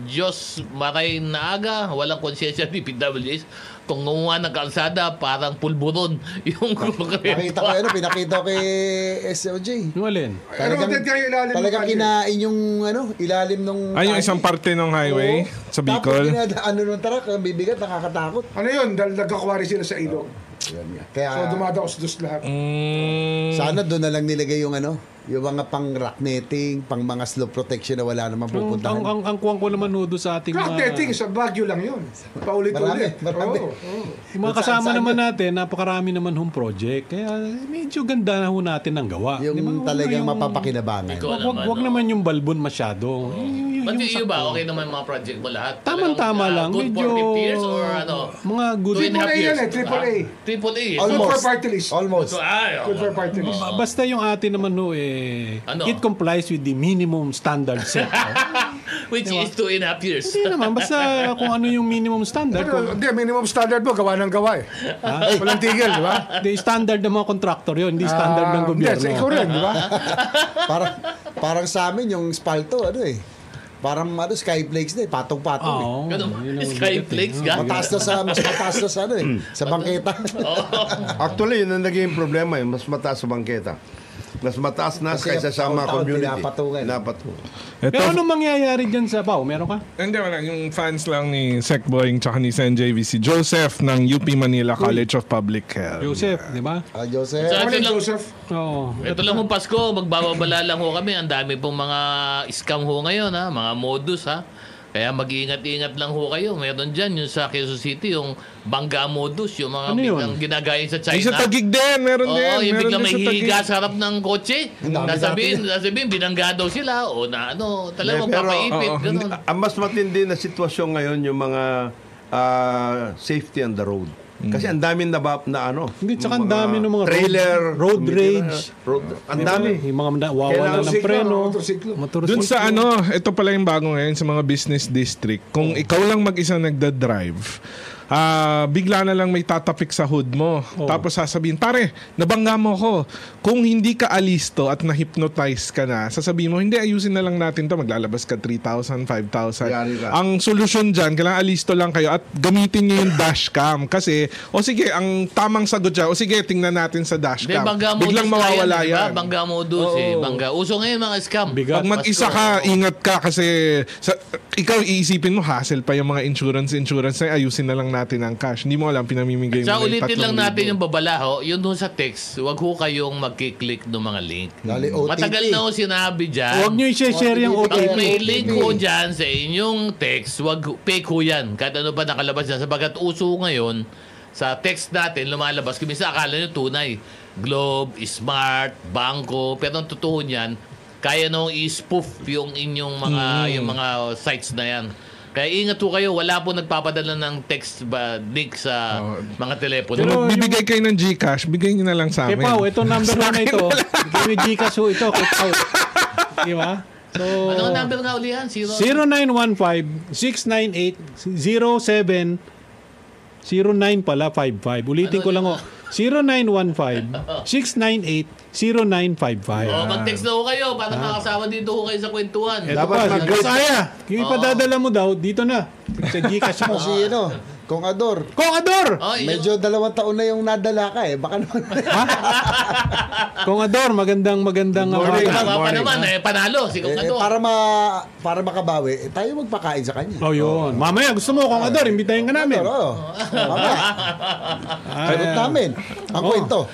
Diyos maray na aga, walang konsyensya ni PWS. Kung nguha ng kalsada, parang pulburon yung Nakita ko pinakita ko kay SOJ. Yung alin? Ano din kayo ilalim ng Talagang kalye? kinain yung ilalim nung Ay, yung kalye. isang parte ng highway sa Bicol. Tapos nung truck, ang bibigat, nakakatakot. Ano yun? Dahil nagkakwari sila sa ilog. Yan nga. So Kaya dumadaos-dos lahat. sana doon na lang nilagay yung yung mga pang rock netting, pang mga slope protection na wala namang pupuntahan. Ang kuwang ko naman Nudo sa ating Crack netting, sa Baguio lang yun. Paulit-ulit. Marami. Oo. yung mga kasama naman natin, napakarami naman home project. Kaya medyo ganda na ho natin ang gawa. Yung Di ba? talagang Yung- mapapakinabangan. Ikaw Wag naman yung balbon masyado. Ba't yung iba, okay naman mga project mo lahat? Tama-tama lang. Good Medyo... for 50 years or ano? Mga good... 2.5 AAA years? yan eh, AAA. Triple A. Good for party list. Almost. Good for party list. Basta yung atin naman ho, Ano? it complies with the minimum standard set. Which is 2.5 years. Hindi naman, basta kung ano yung minimum standard. Pero, Kung, hindi, minimum standard mo, gawa ng gawa eh. Walang tigil, di ba? the standard ng mga contractor yun, hindi standard ng Yes, gobyerno. ikaw rin, di ba? Parang sa amin, yung spalto, parang skyflakes na patong-patong Oo. Ganun, Yun ang Skyflakes bigat eh. ka? Mas mataas na sa sa bangketa. Actually, yun ang naging problema mas mataas sa bangketa. Mas mataas na Kasi kaysa sa mga taon-taon community. pinapatungan. Pinapatungan. Pero anong mangyayari dyan sa Pao? Meron ka? Hindi, wala. Yung fans lang ni Sec Boying tsaka ni Sen JV, si Joseph ng UP Manila College of Public Health. Joseph, di ba? Joseph. Sa Morning, atin lang, Joseph. Oo. ito lang hong Pasko, magbababala lang ho kami. Ang dami pong mga scam ho ngayon, ha? Mga modus, ha? Kaya mag-iingat-ingat lang ho kayo. Meron dyan yung sa Quezon City, yung bangga modus, yung mga Ano yun? biglang ginagaya sa Ay, sa China. Tagig din, meron din. Oo, yung Meron biglang din may sa Taguig. hihiga sa harap ng kotse. Nasabihin, binangga daw sila. O na talagang Pero, papaipit. Ganun. Ang mas matindi na sitwasyon ngayon yung mga safety on the road. Kasi ang daming na Hindi, tsaka ang dami ng mga trailer, road rage. Ang dami. Yung mga nawawala ng preno. Motorsiklo. Dun sa ito pala yung bago ngayon sa mga business district. Kung ikaw lang mag-isa nagda-drive, bigla na lang may tatapik sa hood mo. Tapos sasabihin, pare, nabangga mo ko. Kung hindi ka alisto at na-hypnotize ka na, sasabihin mo, hindi, ayusin na lang natin to. Maglalabas ka 3,000, 5,000. Yari ka. Ang solusyon dyan, kailangan alisto lang kayo at gamitin nyo yung dashcam. Kasi, sige, ang tamang sagot dyan, sige, tingnan natin sa dashcam. Biglang mawawala yan. Bangga modus bangga. Uso ngayon mga scam. Bigat. Pag mag-isa ka, ingat ka kasi ikaw iisipin mo, hassle pa yung mga insurance na ayusin na lang natin ang cash. Hindi mo alam, pinamimigay mo Sa na yung ulitin lang 3,000. natin yung babalaho, yun doon sa text, wag ho kayong magkiklik ng mga link. Lali OTP. Matagal na ho sinabi dyan. Huwag nyo i-share yung Pag OTP. may link ho dyan sa inyong text, wag fake ho yan. Kahit ano pa nakalabas dyan. Sabagat uso ngayon, sa text natin, lumalabas. Kung minsan akala nyo tunay. Globe, Smart, Bangko. Pero ang totoo niyan, kaya nung i-spoof yung inyong mga, yung mga sites na yan. Kaya ingat po kayo, wala po nagpapadala ng text ba link sa mga telepono. Kung magbibigay kayo ng GCash, bigay nyo na lang sa Kay amin. Pao, ito number na ito. Bigay mo Gcash ho ito. Kay Pao. Di ba? So, Ano ang number nga ulihan? 0915-698-07 09 pala 55. Ulitin ko lang ho. 0915-698-0955. Mag-text na ho kayo para makasama dito ho kayo sa kwentuhan. Ito Dapat pa, mag-grade. Saya. Yung ipadadala mo daw, dito na. Sa Gcash mo. Si Kong Ador. Kong Ador! Medyo 2 taon na yung nadala ka Baka naman. Kong Ador, magandang Morning. Tama pa naman, panalo si Kong Ador. Para makabawi, tayo magpakain sa kanya. Oh, yun. Mamaya, gusto mo, Kong Ador, imbitahin ka namin. Mamaya. Sagot namin. Ang kwento.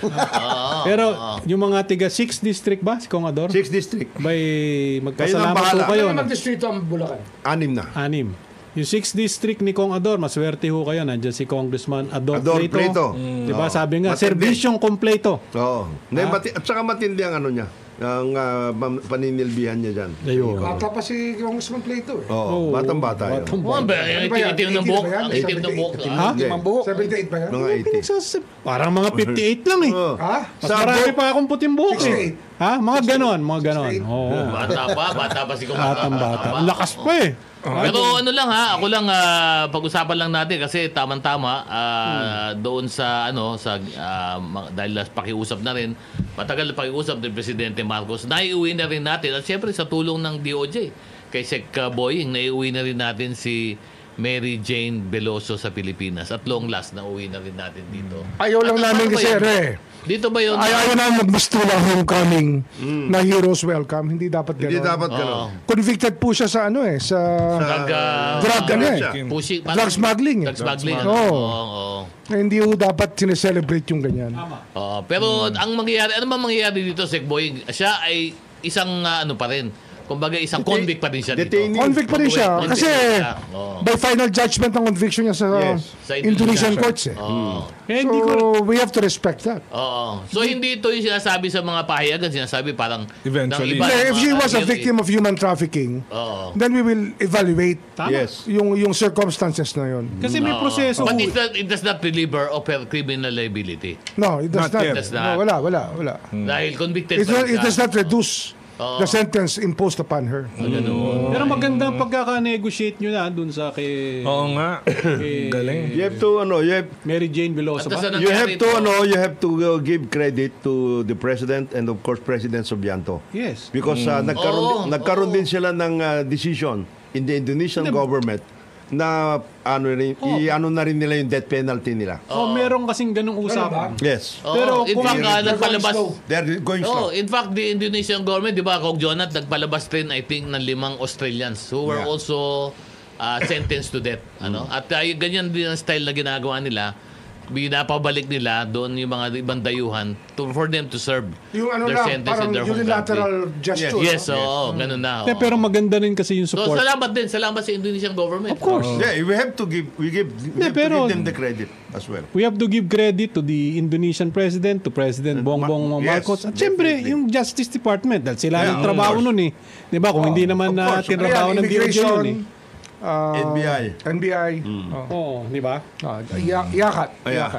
Pero, yung mga tiga 6 district ba, si Kong Ador? 6 district. Bay, Kayo magpasalamat nang po bahala. kayo. Ano mag-distrito ang Bulacan? 6 na. 6. Yung 6 district ni Kong Ador, maswerte ho kayo. Nandiyan si Congressman Ador Pleito. Pleito. Diba, sabi nga, Matindi. serbisyong kompleto. Oo. At saka matindi ang ano niya. ang paninilbihan niya dyan. Ayun. Bata pa si Congressman Plato eh. Oo, batang-bata yun. Ang itim ng buhok. Ang itim ng buhok. Ha? Ang buhok. 78 ba yan? Mga 80. Parang mga 58 lang eh. Oo. Ha? Mas marami pa akong puting buhok eh. 68. Ha? Mga ganon, mga ganon. Oo. Bata pa si Bata. Ang lakas pa eh. Pero ano lang ha, ako lang pag-usapan lang natin kasi tamang-tama doon sa dahil pakiusap na rin, matagal na pakiusap ng Presidente Marcos, naiuwi na rin natin at siyempre sa tulong ng DOJ kay Sec Boying, naiuwi na rin natin si Mary Jane Veloso sa Pilipinas at long last na uwi na rin natin dito. Ayaw lang At namin ano ba kasi yun? Dito ba yun? Ayaw na magmustula homecoming na heroes welcome. Hindi dapat gano'n. Hindi dapat gano'n. Convicted po siya sa ano eh, sa drug ano eh. Pushing, Drug smuggling eh. Drug smuggling. Oo. Oo. Hindi ho dapat sineselebrate yung ganyan. Pero ang mangyayari, ano ba mangyayari dito, Sec Boy? Siya ay isang ano pa rin. Kumbaga isang convict pa rin siya dito. Detainee. Convict pa rin siya. Convict Kasi pa siya. Oo. by final judgment ng conviction niya sa Sa Indonesian courts eh. Oo. Kaya hindi ko... So, we have to respect that. Oo. So hindi ito yung sinasabi sa mga pahayagan, sinasabi parang Eventually. ng iba, If she was a mga- victim of human trafficking, Oo. then we will evaluate Yes. yung circumstances na yun. Kasi may proseso. But it does not relieve her of her criminal liability. No, it does Not not. yet. Does not. No, wala. Dahil convicted It pa rin does siya. not reduce the sentence imposed upon her. Pero magandang pagkaka-negotiate nyo na dun sa kay Oo nga. Galing. You have to, Mary Jane Veloso At ba? sa you have nangyari to, ito, you have to give credit to the President and of course President Subianto. Yes. Because nagkaroon din sila ng decision in the Indonesian government na i-ano na rin nila yung death penalty nila. Merong kasing ganung usapan. Yes. Oo, Pero in kung- fact, nagpalabas. They're going Oh, slow. in fact, the Indonesian government, di ba, Kong Jonat, nagpalabas rin, I think, ng 5 Australians who were also sentenced to death. At ganyan din ang style na ginagawa nila. Pinapabalik nila doon yung mga ibang dayuhan for them to serve Yung ano their lang, sentence in parang their home country. unilateral gesture. Yes, oo, ganun na. oo. Pero maganda rin kasi yung So, support. salamat sa Indonesian government. Of course. Yeah, we have to give pero- them the credit as well. We have to give credit to the Indonesian President, to President Bongbong yes, Marcos. At syempre, definitely. yung Justice Department, dahil sila ang trabaho nun eh. Di ba? Kung hindi naman na course. tinrabaho ng DOJ yun eh. NBI. Oo, di ba? Iyakat. Ayan.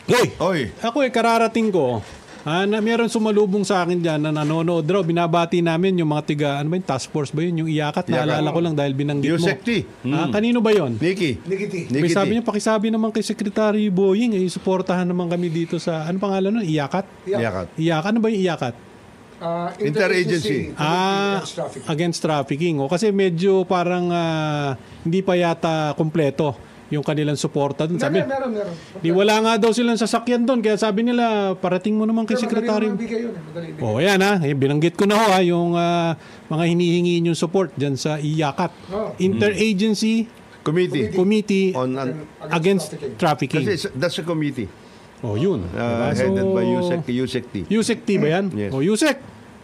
Hoy! Oy, Ako kararating ko. Meron sumalubong sa akin dyan na nanonood raw. Binabati namin yung mga tiga, ano ba yun, task force ba yun? Yung iyakat, naalala ko lang dahil binanggit mo. Yusek T. Kanino ba yun? Nikki. May sabi niya, pakisabi naman kay Secretary Boying, suportahan naman kami dito sa, ano pangalan nun? Iyakat? Iyakat. Iyakat? Ano ba yung iyakat? Interagency. Against trafficking. Kasi medyo parang hindi pa yata kompleto yung kanilang suporta dun. Sabi, Meron. di wala nga daw silang sasakyan doon. Kaya sabi nila, parating mo naman kay Secretary. Ayan binanggit ko na yung mga hinihingi yung support dyan sa IYAKAT. Interagency Committee On Against Trafficking. Kasi that's a committee Yun. Diba? headed by Yusek T. Yusek T ba yan? Yes. Yusek.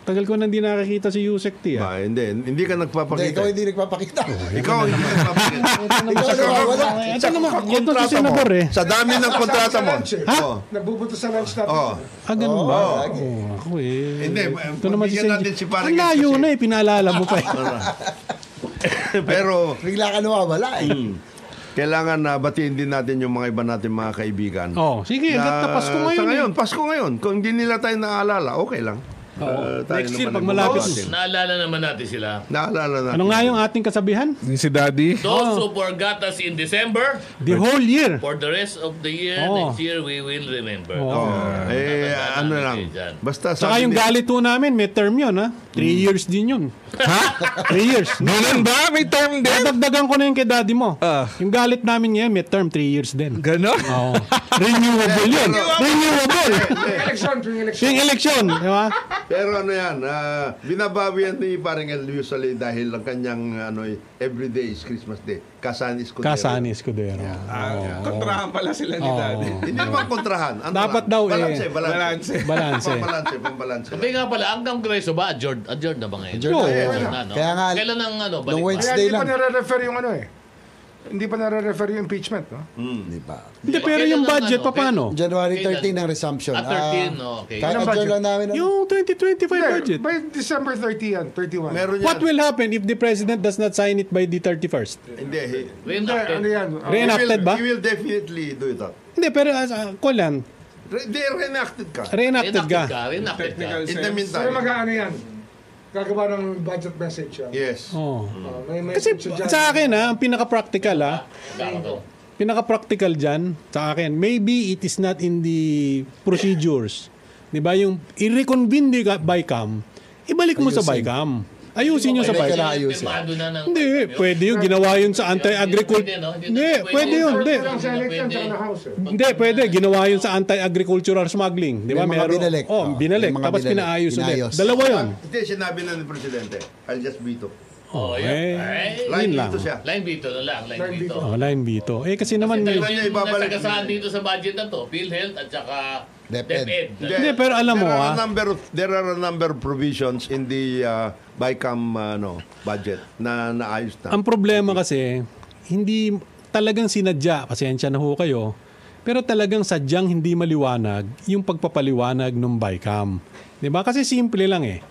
Tagal ko nang di nakakita si Yusek T. Hindi ka Hindi, nagpapakita. ikaw hindi nagpapakita. Ikaw hindi nagpapakita. Ikaw nawawala. Ito naman, ito si Kontrata mo. Senador eh. Sa dami ng kontrata mo. Ha? Oh. Nagbubuto sa lunch natin. Oh. Ganun ba? lagi. Ako eh. Hindi, Ito naman si bigyan natin si Senji. Parang Ang layo kasi. na eh, pinaalala mo pa eh. Pero Bigla ka nawawala eh. kailangan na batiin din natin yung mga iba natin mga kaibigan. Sige, hanggat na Pasko ngayon. Sa eh. ngayon, Pasko ngayon. Kung hindi nila tayo naaalala, okay lang. Tayo Next year, naman pag ang malapit. gumawa natin. Naalala naman natin sila. Naalala natin. Ano nga yung ating kasabihan? Yung si Daddy. Those who forgot us in December, The whole year. for the rest of the year, Oh. next year, we will remember. Ano lang. Basta Saka sabi yung ni- galit po namin, may term yun ha. 3 years din yun. Ha? 3 years. Ganun ba? May term din? Dadagdagan ko na yung kay daddy mo. Yung galit namin ngayon, may term 3 years din. Ganon? Oo. Renewable yun. Renewable. Yung election, di ba? Pero ano yan, binabawi yan ni parang El usually dahil ang kanyang everyday is Christmas Day. Kasanis ko. Kasani Escudero. Kontrahan pala sila ni Daddy. Hindi naman kontrahan. Ano Dapat lang? daw Balanse. Balance. Pambalanse. Sabi nga pala, ang Kongreso ba, adjourned na ba ngayon? Oo. Adjourned na, no? Kaya nga, Kailan ang balik nung ba? Wednesday Kaya di pa lang. nare-refer yung ano eh. Hindi pa nare-refer yung impeachment, no? Di ba? Hindi, pero yung budget, paano? January 13 ang resumption. 13, okay. Kahit Anong budget? adjourn lang namin. Yung 2025 budget. By December 30 yan, 31. Meron What yan. will happen if the president does not sign it by the 31st? Hindi. Hindi, ano yan? Reenacted ba? He will definitely do it. Hindi, pero kulan, Hindi, reenacted ka. reenacted ka. Reenacted ka. In the Pero meantime. mag-ano yan? Gagawa ng budget message yan. Yes. Oh. May Kasi message dyan. sa akin ang pinaka-practical pinaka-practical dyan sa akin, maybe it is not in the procedures. 'Di ba yung i-reconvene the BICAM, ibalik mo sa BICAM. Ayusin nyo sa Kailangan BICAM. ayusin. Hindi, pwede yun. Ginawa yun sa anti-agriculture. Hindi, pwede yun. Hindi. Ang Senate yan, tsaka na House. Hindi, pwede. Ginawa yun sa anti-agricultural smuggling. Di ba? May mga binalik. Binalik. May mga Tapos binalik. pinaayos ulit. Pinayos. Dalawa yun. Hindi, sinabi na ng Presidente. I'll just veto. Oh, Eh, Line yun lang. dito siya. Line veto na lang. Line veto. Line veto. Kasi naman, Kasi niya yung ibabalik. nagsagasaan dito sa budget na to, PhilHealth at saka DepEd. DepEd. Hindi, pero alam mo, there are a number of provisions in the BICAM budget na naayos na. ang problema kasi, hindi talagang sinadya, pasensya na ho kayo, pero talagang sadyang hindi maliwanag yung pagpapaliwanag ng BICAM. 'Di ba? Kasi simple lang eh.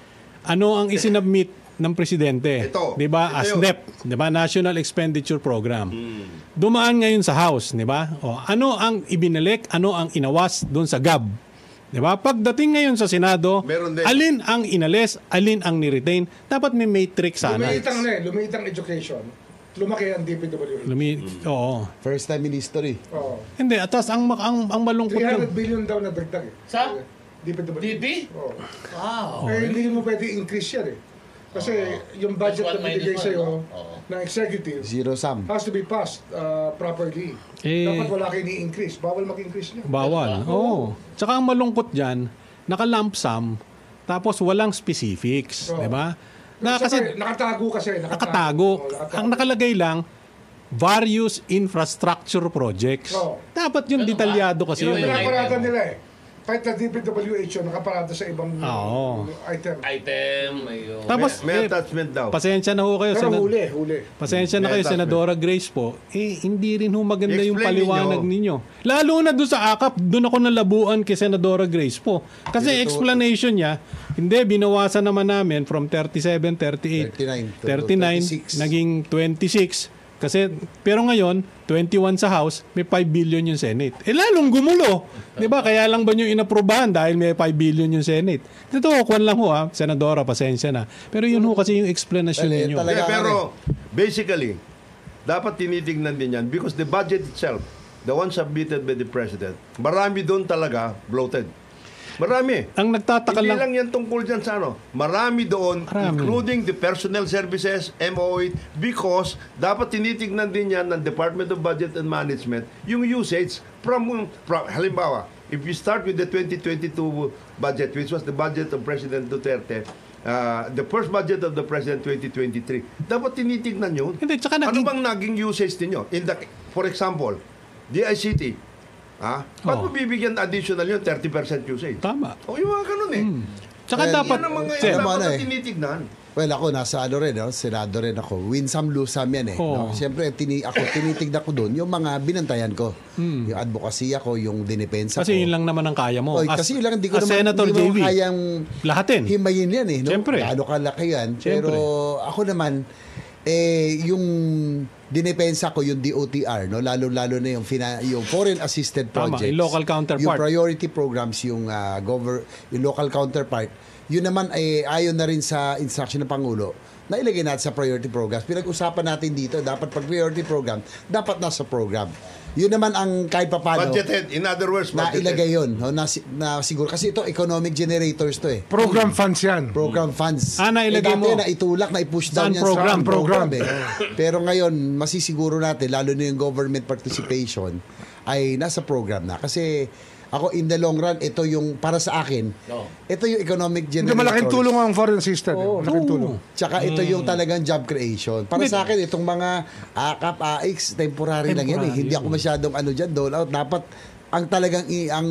Ano ang isinabmit ng presidente? Ito. 'Di ba? Ito As yun. NEP, 'di ba? National Expenditure Program. Dumaan ngayon sa House, 'di ba? O ano ang ibinalik, ano ang inawas doon sa GAB? 'Di ba? Pagdating ngayon sa Senado, Meron din. alin ang inalis, alin ang ni-retain, dapat may matrix sana. Lumiit ang education. Lumaki ang DPWH. Oo. First time in history. Oo. Hindi, atas ang malungkot 300 yung billion daw na dagdag eh. Sa? DPWH. DP? Oo. Wow. Eh, hindi mo pwede increase yan eh. Kasi yung budget Plus na one, binigay minus sa'yo one, no? ng executive Zero sum. has to be passed properly. Dapat wala kayo ni-increase. Bawal mag-increase niya. bawal. Oo. Tsaka ang malungkot diyan, naka-lump sum tapos walang specifics, Oo. 'di ba? Nakatago kasi. Nakatago. Oo, nakatago. Ang nakalagay lang various infrastructure projects. Oo. Dapat yung detalyado kasi Yun yun. yung eh. Pinaparada nila eh. Kahit na DPWH yun, nakaparada sa ibang Oo. item. Item, ayun. Tapos May attachment daw. pasensya na ho kayo Pero Senad- huli. Pasensya na May kayo, attachment. Senadora Grace po. Hindi rin ho maganda yung I-explain paliwanag ninyo. Lalo na doon sa AKAP, doon ako nalabuan kay Senadora Grace po. Kasi explanation niya, hindi, binawasan naman namin from 37, 38, 39 39, naging 26. Kasi, pero ngayon, 21 sa House, may 5 billion yung Senate. Lalong gumulo. Di ba? Kaya lang ba yung inaprubahan dahil may 5 billion yung Senate? Ito, kwan lang ho Senadora, pasensya na. Pero yun ho kasi yung explanation Well, ninyo. talaga- Pero basically, dapat tinitignan din yan because the budget itself, the one submitted by the President, marami doon talaga bloated. Marami. Ang nagtataka Hindi lang, lang yan tungkol dyan sa ano. Marami doon, Marami. including the personnel services, MO8, because dapat tinitignan din yan ng Department of Budget and Management yung usage from halimbawa, if you start with the 2022 budget, which was the budget of President Duterte, the first budget of the President 2023, dapat tinitignan yun. Hindi, tsaka Ano naging- bang naging usage ninyo? For example, DICT, ba't mo bibigyan additional yun, 30% usage? tama. O yung mga ganun eh. Tsaka Well, dapat, Yan ang mga Sir, yan dapat ano na eh. tinitignan. Well, ako nasa rin, Senado rin ako. Win some, lose some yan eh. Oo. No? Siyempre, tinitignan ko doon yung mga binantayan ko. Yung advocacy ako, yung dinipensa kasi ko. yun lang naman ang kaya mo. Oy, kasi yun lang, hindi ko as naman Senator hindi mo JV, kayang lahatin. himayin yan eh. No? Siyempre. Gaano kalaki yan. Siyempre. Pero ako naman, yung dinipensa ko yung DOTR, no? Lalo na yung foreign assisted Tama, projects. yung local counterpart. Yung priority programs, yung yung local counterpart. Yun naman ay ayon na rin sa instruction ng Pangulo na ilagay natin sa priority programs. Pinag-usapan natin dito, dapat pag priority program, dapat nasa program. Yun naman ang kahit papano Budgeted. In other words, na budgeted. ilagay yun. No? Na siguro. Kasi ito, economic generators to eh. Program funds yan. Program funds. nailagay dati mo. na itulak, na i-push down Saan yan program? sa program eh. Pero ngayon, masisiguro natin, lalo na yung government participation, ay nasa program na. Kasi ako, in the long run, ito yung, para sa akin, ito yung economic Hindi, generators. malaking tulong ang foreign assistant. Malaking tulong. Tsaka ito yung talagang job creation. Para sa akin, itong mga AKAP, AX, temporary lang yan eh. Temporary Hindi ako masyadong dole out. Dapat, ang talagang, ang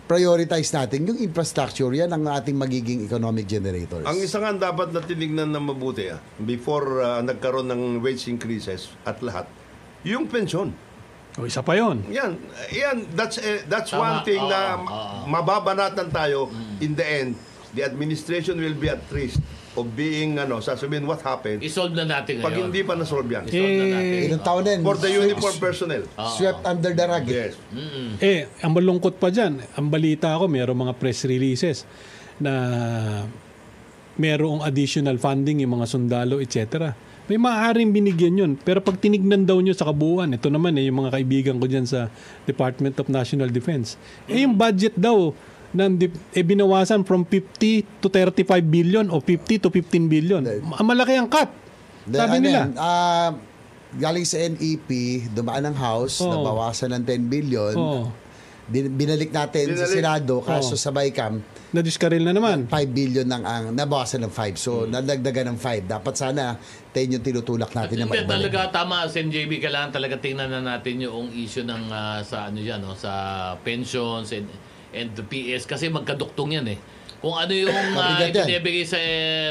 prioritize natin, yung infrastructure, yan ang ating magiging economic generators. Ang isa nga dapat na tinignan na mabuti before nagkaroon ng wage increases at lahat, yung pensyon. O, isa pa yun. Yan, that's Tama. one thing na Oo. mababanatan tayo. In the end, the administration will be at risk of being, sasabihin what happened I-solve na natin ngayon. pag hindi pa na-solve yan. I-solve na natin. Ilang taon na yun? For the uniform personnel. Swept under the rug. Yes. Ang malungkot pa dyan, ang balita ko, mayroong mga press releases na mayroong additional funding yung mga sundalo, etc. May maaaring binigyan yun. Pero pag tinignan daw nyo sa kabuuan, ito naman yung mga kaibigan ko dyan sa Department of National Defense. Yung budget daw, binawasan from 50 to 35 billion o 50 to 15 billion. Malaki ang cut. Sabi nila. Galing sa NEP, dumaan ng House, nabawasan ng 10 billion. Binalik natin sa Senado, kaso sa BICAM, Na-discarrel na naman. 5 billion nabawasan ng 5. So, nadagdagan ng 5. Dapat sana 10 yung tinutulak natin na Hindi maibalik. talaga tama, SNJB, kailangan talaga tingnan na natin yung issue ng sa sa pensions and the PS kasi magkaduktong yan eh. Kung ano yung Mabigat yan. ibinibigay sa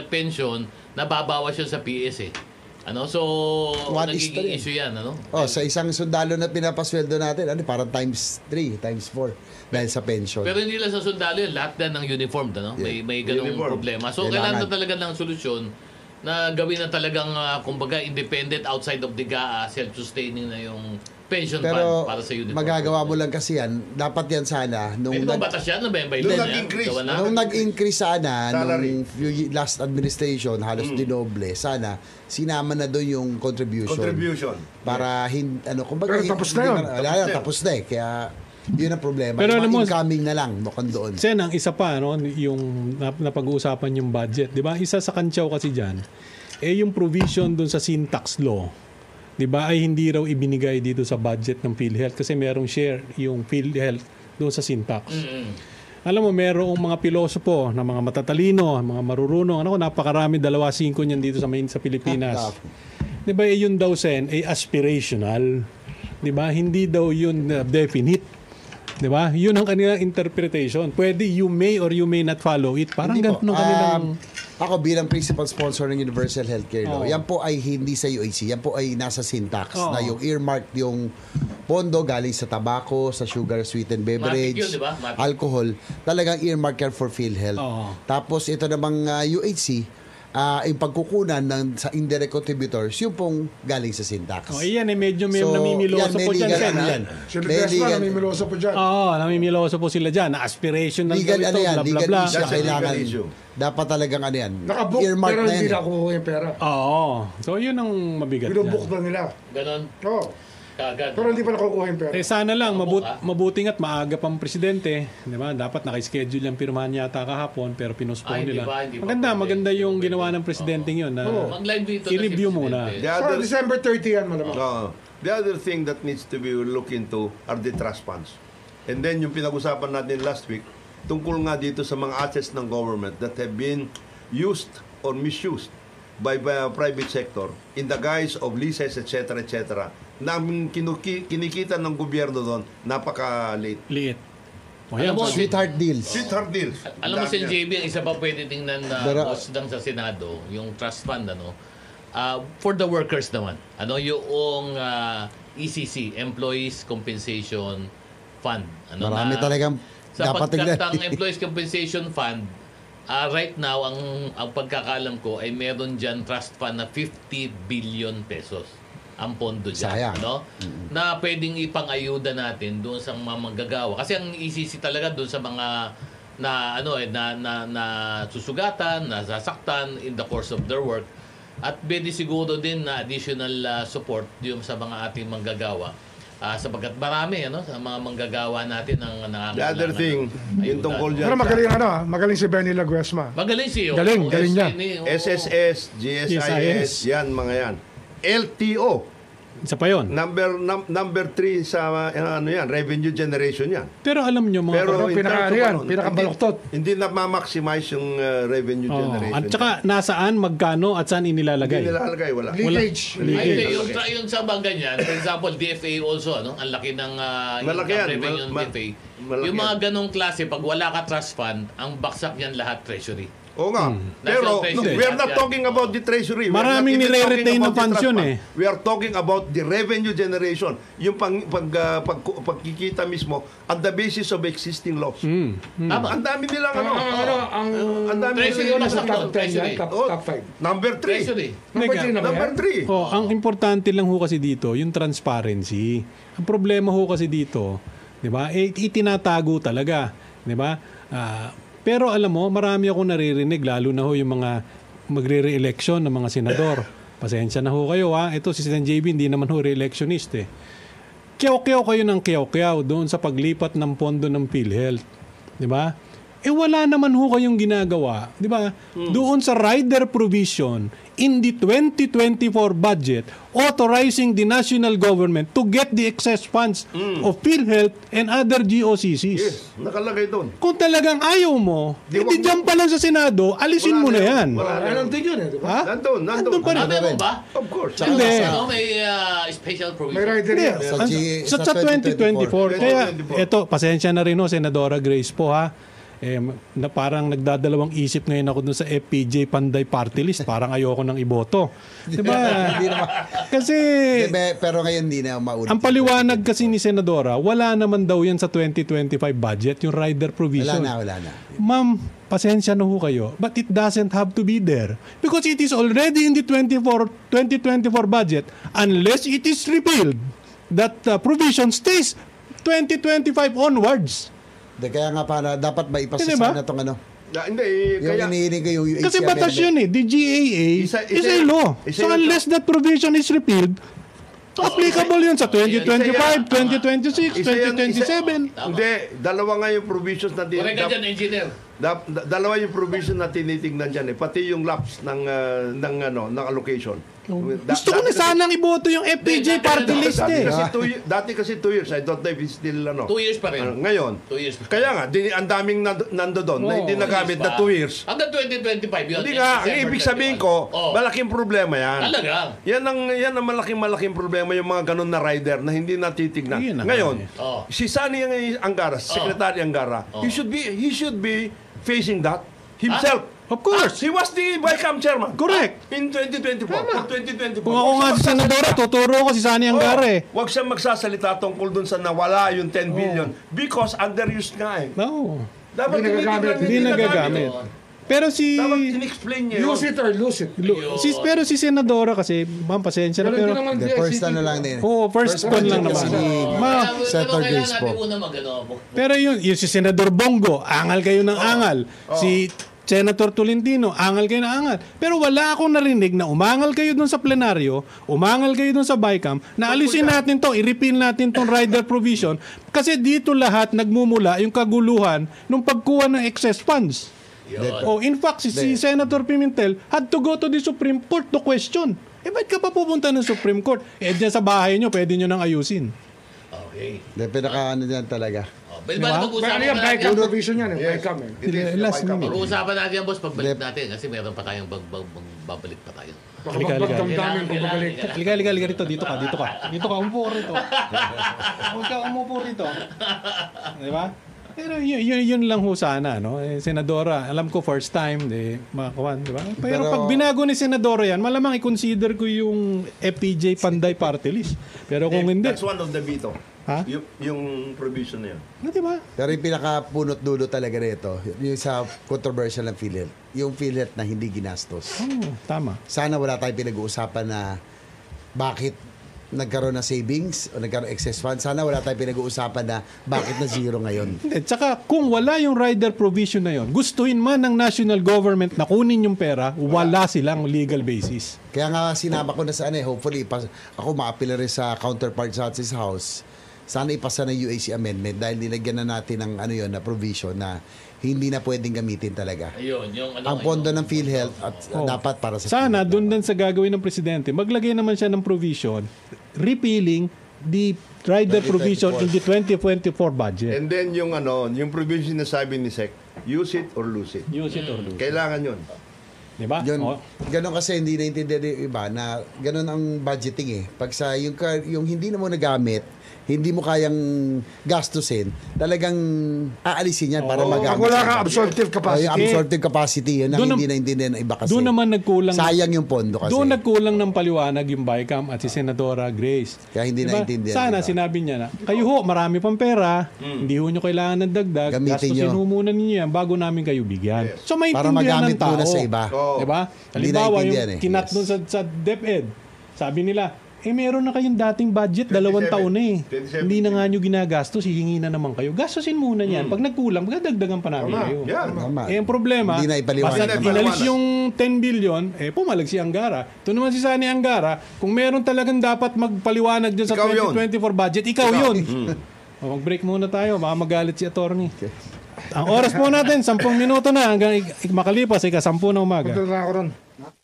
pension, nababawas yun sa PS eh. So One is nagiging three. issue yan, Sa isang sundalo na pinapasweldo natin, parang times 3, times 4 dahil sa pension. Pero hindi lang sa sundalo yun, lahat na ng uniform, may ganung Uniform. problema. So kailangan na talaga ng solusyon na gawin na talagang kumbaga independent outside of the GAA, self-sustaining na yung pension Pero fund para sa uniform. magagawa mo lang kasi yan. Dapat yan sana. Nung May batas yan, Nung nag-increase. Nung nag-increase sana, Salary. nung last administration, halos dinoble, sana, sinama na doon yung contribution. Para, kumbaga, Pero tapos na yun. Tapos na eh. Kaya, yun ang problema. Pero Yung alam mo, incoming na lang, mukhang doon. Sen, ang isa pa, yung napag-uusapan yung budget. Di ba? Isa sa kantsaw kasi dyan, yung provision dun sa sin tax law, di ba, ay hindi raw ibinigay dito sa budget ng PhilHealth kasi merong share yung PhilHealth doon sa sin tax. Alam mo, merong mga pilosopo na mga matatalino, mga marurunong, napakarami, 2-5 niyan dito sa Pilipinas. Di ba, yun daw, Sen, ay aspirational. Di ba? Hindi daw yun definite. Di ba? Yun ang kanilang interpretation. Pwede you may or you may not follow it. Parang ganun ang kanilang... Ako bilang principal sponsor ng Universal Healthcare Law, yan po ay hindi sa UAC, yan po ay nasa syntax na yung earmark yung pondo galing sa tabako, sa sugar sweetened beverage, Matic yun, di ba? Matic. alcohol, talagang earmark yan for PhilHealth. Tapos ito namang UHC, yung pagkukunan sa indirect contributors, yung pong galing sa syntax. Iyan medyo may namimiloso po dyan, Sen. Sila Desma, namimiloso po dyan. Namimiloso po sila dyan. Na aspirational Legal ito, bla bla legal bla. issue. That's a legal Kailangan, issue. dapat talagang yan. Nakabook, Earmark pero na hindi yan. nakuha yung pera. So yun ang mabigat Binubook yan. na nila. Ganon, Oo. kagad. Pero hindi pa nakukuha yung pera. Sana lang, mabuting at maaga pang presidente. Di ba? Dapat nakaschedule yung pirmahan yata kahapon pero pinuspone Hindi nila. pa pwede. Maganda yung ginawa ng presidente yun. Na Mag-live dito na i-review si muna. Presidente. The Sa other, December 30 yan, malamang. the other thing that needs to be looked into are the trust funds. And then yung pinag-usapan natin last week, tungkol nga dito sa mga assets ng government that have been used or misused by private sector in the guise of leases, etc., etc., na kinikita ng gobyerno doon, napaka-late. Liit. Alam mo, Sweetheart deals. Sweetheart deals. Alam mo si Dami yan. JB, ang isa pa pwede tingnan na Pero- boss lang sa Senado, yung trust fund, for the workers naman. Yung ECC, Employees Compensation Fund. Marami talagang sa dapat tingnan. pagkatang Employees Compensation Fund, right now, ang pagkakalam ko ay meron dyan trust fund na 50 billion pesos ang pondo dyan. Sayang. Na pwedeng ipang-ayuda natin doon sa mga manggagawa. Kasi ang ECC talaga doon sa mga na susugatan, nasasaktan in the course of their work. At pwede siguro din na additional support yung sa mga ating manggagawa. Sapagkat marami sa mga manggagawa natin ang nangangailangan. The other thing, yung tungkol dyan Pero sa magaling magaling si Benny Laguesma. Magaling siya. Galing niya. SSS, GSIS, yan, mga yan. LTO, Isa pa yun. number 3 sa revenue generation yan. Pero alam nyo mga Pero in terms of pinakabaluktot. Hindi na ma-maximize yung revenue generation. At saka nasaan, magkano at saan inilalagay. Hindi nilalagay, wala. Leakage. Ay, yung sa mga ganyan, for example, DFA also, ang laki ng Malaki income yan. revenue ng DFA. Malaki Yung mga yan. ganong klase, pag wala ka trust fund, ang baksak yan lahat treasury. Oo nga. Pero National we are not Treasury. talking about the treasury. We are Maraming not even nire-retain talking na about the funds trust yun fund. eh. We are talking about the revenue generation. Yung pagkikita mismo on the basis of existing laws. Tama. Ang dami nilang ang dami Treasury nilang wala sa top 10 yan, Treasury. top 5. Number 3. Treasury. Number 3 na ba Number yan? 3. Oh, ang importante lang ho kasi dito, yung transparency. Ang problema ho kasi dito, 'di ba? Itinatago talaga, 'di ba? Pero alam mo, marami akong naririnig lalo na ho yung mga magre-re-election ng mga senador. Pasensya na ho kayo ha. Ito si Sen JB hindi naman ho re-electionist eh. Kiyaw-kiyaw kayo ng kiyaw-kiyaw doon sa paglipat ng pondo ng PhilHealth. 'Di ba? Wala naman ho kayong ginagawa, 'di ba? Doon sa rider provision in the 2024 budget authorizing the national government to get the excess funds of PhilHealth and other GOCCs. Yes, nakalagay doon. Kung talagang ayaw mo, Di hindi wag mo- dyan pa lang sa Senado, alisin mo na yan. Wala na yun. Nandun yun eh, di ba? Ha? Nandun pa rin. Sabi mo ba? Of course. Tsaka Hindi. sa- Ano, may special May provision. rider Hindi. yan. Sa 2024. Kaya, 2024. ito, pasensya na rin ho, Senadora Grace po ha. Na parang nagdadalawang isip ngayon ako dun sa FPJ Panday Party List. Parang ayoko nang iboto. Diba? Hindi naman. Kasi, Pero ngayon hindi na maulit. ang paliwanag kasi ni Senadora, wala naman daw yan sa 2025 budget, yung rider provision. Wala na. Ma'am, pasensya na ho kayo, but it doesn't have to be there because it is already in the 2024 budget unless it is repealed. That provision stays 2025 onwards. Kaya nga para dapat maipasa Hindi ba? sana itong ano. Hindi, Yung kaya... hinihiling ko yung UHC Kasi batas yun eh. The GAA is a law. isa So yun unless that provision is repealed, applicable yun sa 2025, 2026, Isa yan, 2027. Hindi, dalawa nga yung provisions na Correct ka dyan, engineer. dalawa yung provision na tinitingnan diyan eh, pati yung lapse ng allocation. Gusto ko na sanang iboto yung FPJ party list eh. Dati kasi 2 years. I don't know if it's still 2 years pa rin. ngayon. 2 years pa. Kaya nga, ang daming nando doon na hindi nagamit na 2 years. Hanggang 2025 yun. Hindi nga, ang December ibig sabihin 31. ko, Oh. malaking problema yan. Talaga. Yan ang malaking problema yung mga ganun na rider na hindi natitignan. Yun na Ngayon, nga Oh. si Sani Angara, Secretary Angara, he should be facing that himself. Of course. He was the BICAM chairman. Correct. In 2024. For 2024. Kung ako nga si Senadora, tuturo ko si Sani Angara eh. Huwag siyang magsasalita tungkol dun sa nawala yung 10 billion because underused nga eh. No. Dapat Hindi nagagamit. Hindi nagagamit. Pero si Dapat in-explain niya Use it or lose it. pero si Senadora kasi, ma'am, pasensya na pero naman The first na lang din. first one lang naman. Ma, Senator Kailangan Grace natin po. una pero yung si Senador Bongo, angal kayo ng angal. Si Senator Tolentino, angal kayo ng angal. Pero wala akong narinig na umangal kayo dun sa plenaryo, umangal kayo dun sa BICAM, na alisin natin to, i-repeal natin tong rider provision kasi dito lahat nagmumula yung kaguluhan nung pagkuha ng excess funds. In fact, si Senator Pimentel had to go to the Supreme Court to question. Ba't ka pa pupunta ng Supreme Court? Diyan sa bahay nyo, pwede nyo nang ayusin. Okay. Pinaka-ano dyan talaga. Pwede Diba? ba Ano mag-usapan yan, natin? BICAM provision yan. BICAM eh. Last minute. Pag-uusapan natin yan, boss, pagbalik natin kasi meron pa tayong babalik pa tayo. Baka Halika, halika. magdamdamin kung babalik. Liga rito. Dito ka, umupo ka rito. Huwag ka umupo rito. Di ba? Pero yun lang ho sana, no? Senadora, alam ko first time, makakuan, di ba? Pero pag binago ni Senadora yan, malamang i-consider ko yung FPJ Panday Party List. Pero kung hindi, That's one of the veto. Ha? Yung provision na yun. di ba? Pero yung pinaka-punot dulo talaga nito, yung sa controversial ng PhilHealth, yung PhilHealth na hindi ginastos. Tama. Sana wala tayong pinag-uusapan na bakit nagkaroon ng savings o nagkaroon ng excess funds. Sana wala tayong pinag-uusapan na bakit na zero ngayon. Tsaka kung wala yung rider provision na yon, gustuin man ng national government na kunin yung pera, wala silang legal basis. Kaya nga sinama ko na sa hopefully, ako ma-appeal rin sa counterpart sa House. Sana ipasa ng UAC amendment dahil nilagyan na natin ng na provision na hindi na pwedeng gamitin talaga. Ayun, yung Ang pondo ng PhilHealth at dapat para sa Sana doon din sa gagawin ng presidente, maglagay naman siya ng provision repealing the rider 2024. provision in the 2024 budget. And then yung provision na sabi ni SEC, use it or lose it. Use it or lose. Kailangan yun. Di ba? Yun, ganun kasi hindi naintindihan ng iba na ganun ang budgeting eh. Pag sa yung hindi na mo nagamit, hindi mo kayang gastusin, talagang aalisin yan para Pag magamit. wala sa ka budget. absorptive Ay, capacity. absorptive capacity, yan ang Doon hindi naintindihan ng iba kasi. Doon naman nagkulang. Sayang yung pondo kasi. Doon nagkulang ng paliwanag yung BICAM at si Senadora Grace. Kaya hindi naintindihan, Sana diba? sinabi niya na, kayo ho, marami pang pera, hindi ho nyo kailangan ng dagdag, Gamitin gastusin nyo. ho muna ninyo yan bago namin kayo bigyan. So Para maintindihan magamit ng tao. muna sa iba. Oo. Diba? Hindi Halimbawa, yung naintindihan kinat Yes. doon sa DepEd, sabi nila, meron na kayong dating budget, 2 taon na eh. 27. Hindi na nga nyo ginagastos, hihingi na naman kayo. Gastusin muna yan. Pag nagkulang, magdadagdagan pa namin kayo. Yan. Tama. Eh, ang problema, Hindi na ipaliwanag. basta inalis yung 10 billion, pumalag si Angara. Ito naman si Sani Angara, kung meron talagang dapat magpaliwanag dyan sa Ikaw yun. 2024 budget, ikaw yun. O, mag-break muna tayo, baka magalit si attorney. Ang oras po natin, 10 minuto na hanggang makalipas, 10 na umaga. Punta na ako ron.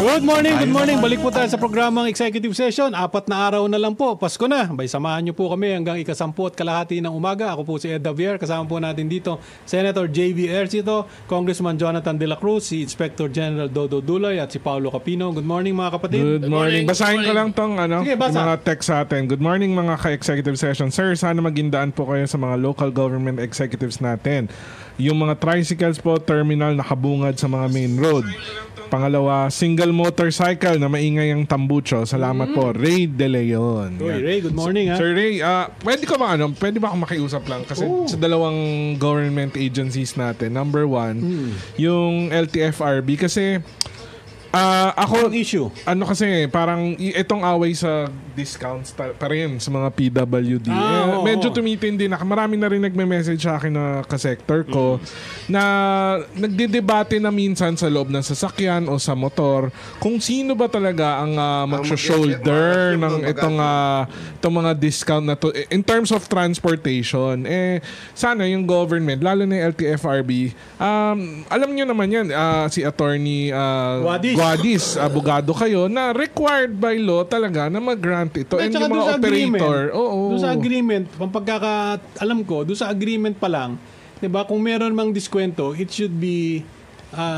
Good morning. Balik po tayo sa programang Executive Session. 4 na araw na lang po. Pasko na. Bay, samahan niyo po kami hanggang 10:30 ng umaga. Ako po si Ed Davier. Kasama po natin dito Senator J.V. Ercito, Congressman Jonathan De La Cruz, si Inspector General Dodo Dulay at si Paulo Capino. Good morning mga kapatid. Good morning. Basahin ko lang tong Sige, basa. mga text sa atin. Good morning mga ka-executive session. Sir, sana magindaan po kayo sa mga local government executives natin. Yung mga tricycles po, terminal nakabungad sa mga main road. Pangalawa, single motorcycle na maingay ang tambucho. Salamat po. Ray De Leon. Uy, Yan. Ray, good morning ha. Sir Ray, pwede ba akong makiusap lang? Kasi sa dalawang government agencies natin. Number 1, yung LTFRB. Kasi ako, Ang issue. ano kasi, parang itong away sa discounts pa rin sa mga PWD. Oo. Medyo tumitindi na. Marami na rin nagme-message sa akin na ka-sector ko na nagdedebate na minsan sa loob ng sasakyan o sa motor kung sino ba talaga ang mag-shoulder ng itong mga discount na to in terms of transportation. Sana yung government, lalo na yung LTFRB, alam nyo naman yan, si Attorney Guadis, abogado kayo, na required by law talaga na mag-grant ito. And yung mga operator, Doon sa agreement, alam ko, doon sa agreement pa lang, 'di ba, kung meron mang diskwento, it should be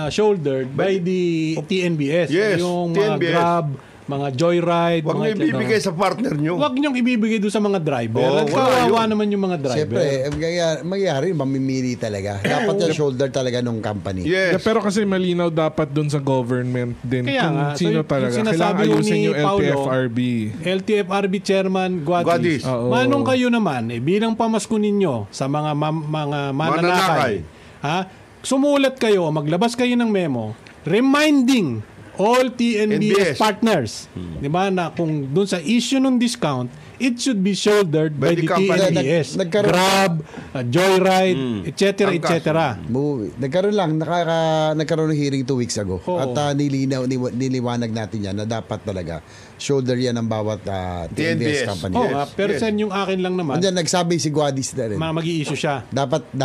shouldered by the TNBS. Yes, Yung mga TNBS. Grab, mga Joyride, Huwag niyo ibibigay sa partner niyo. Huwag niyong ibibigay doon sa mga driver. At kawawa naman yung mga driver. Siyempre, mangyayari, mamimili talaga. Dapat yung shoulder talaga ng company. Yes. Pero kasi malinaw dapat dun sa government din Kaya kung nga, so sino yung talaga. sinasabi Kailangan mo ayusin ni yung Paulo, LTFRB. LTFRB Chairman Guadis. Guadis. Oo. Manong kayo naman, bilang pamasko ninyo sa mga mga mananakay, sumulat kayo, maglabas kayo ng memo, reminding all TNBS NBS. partners, di ba, na kung dun sa issue ng discount, it should be shouldered by By the the company. TNBS. Nagkaroon- Grab, Joyride, etc. Angkas. etc. Nagkaroon ng hearing 2 weeks ago. Oo. At niliwanag natin yan na dapat talaga shoulder yan ng bawat TNBS TNBS. company. Oh, Yes, pero yes. sen yung akin lang naman, Andiyan, nagsabi si Guadis na rin. mag-i-issue siya. Dapat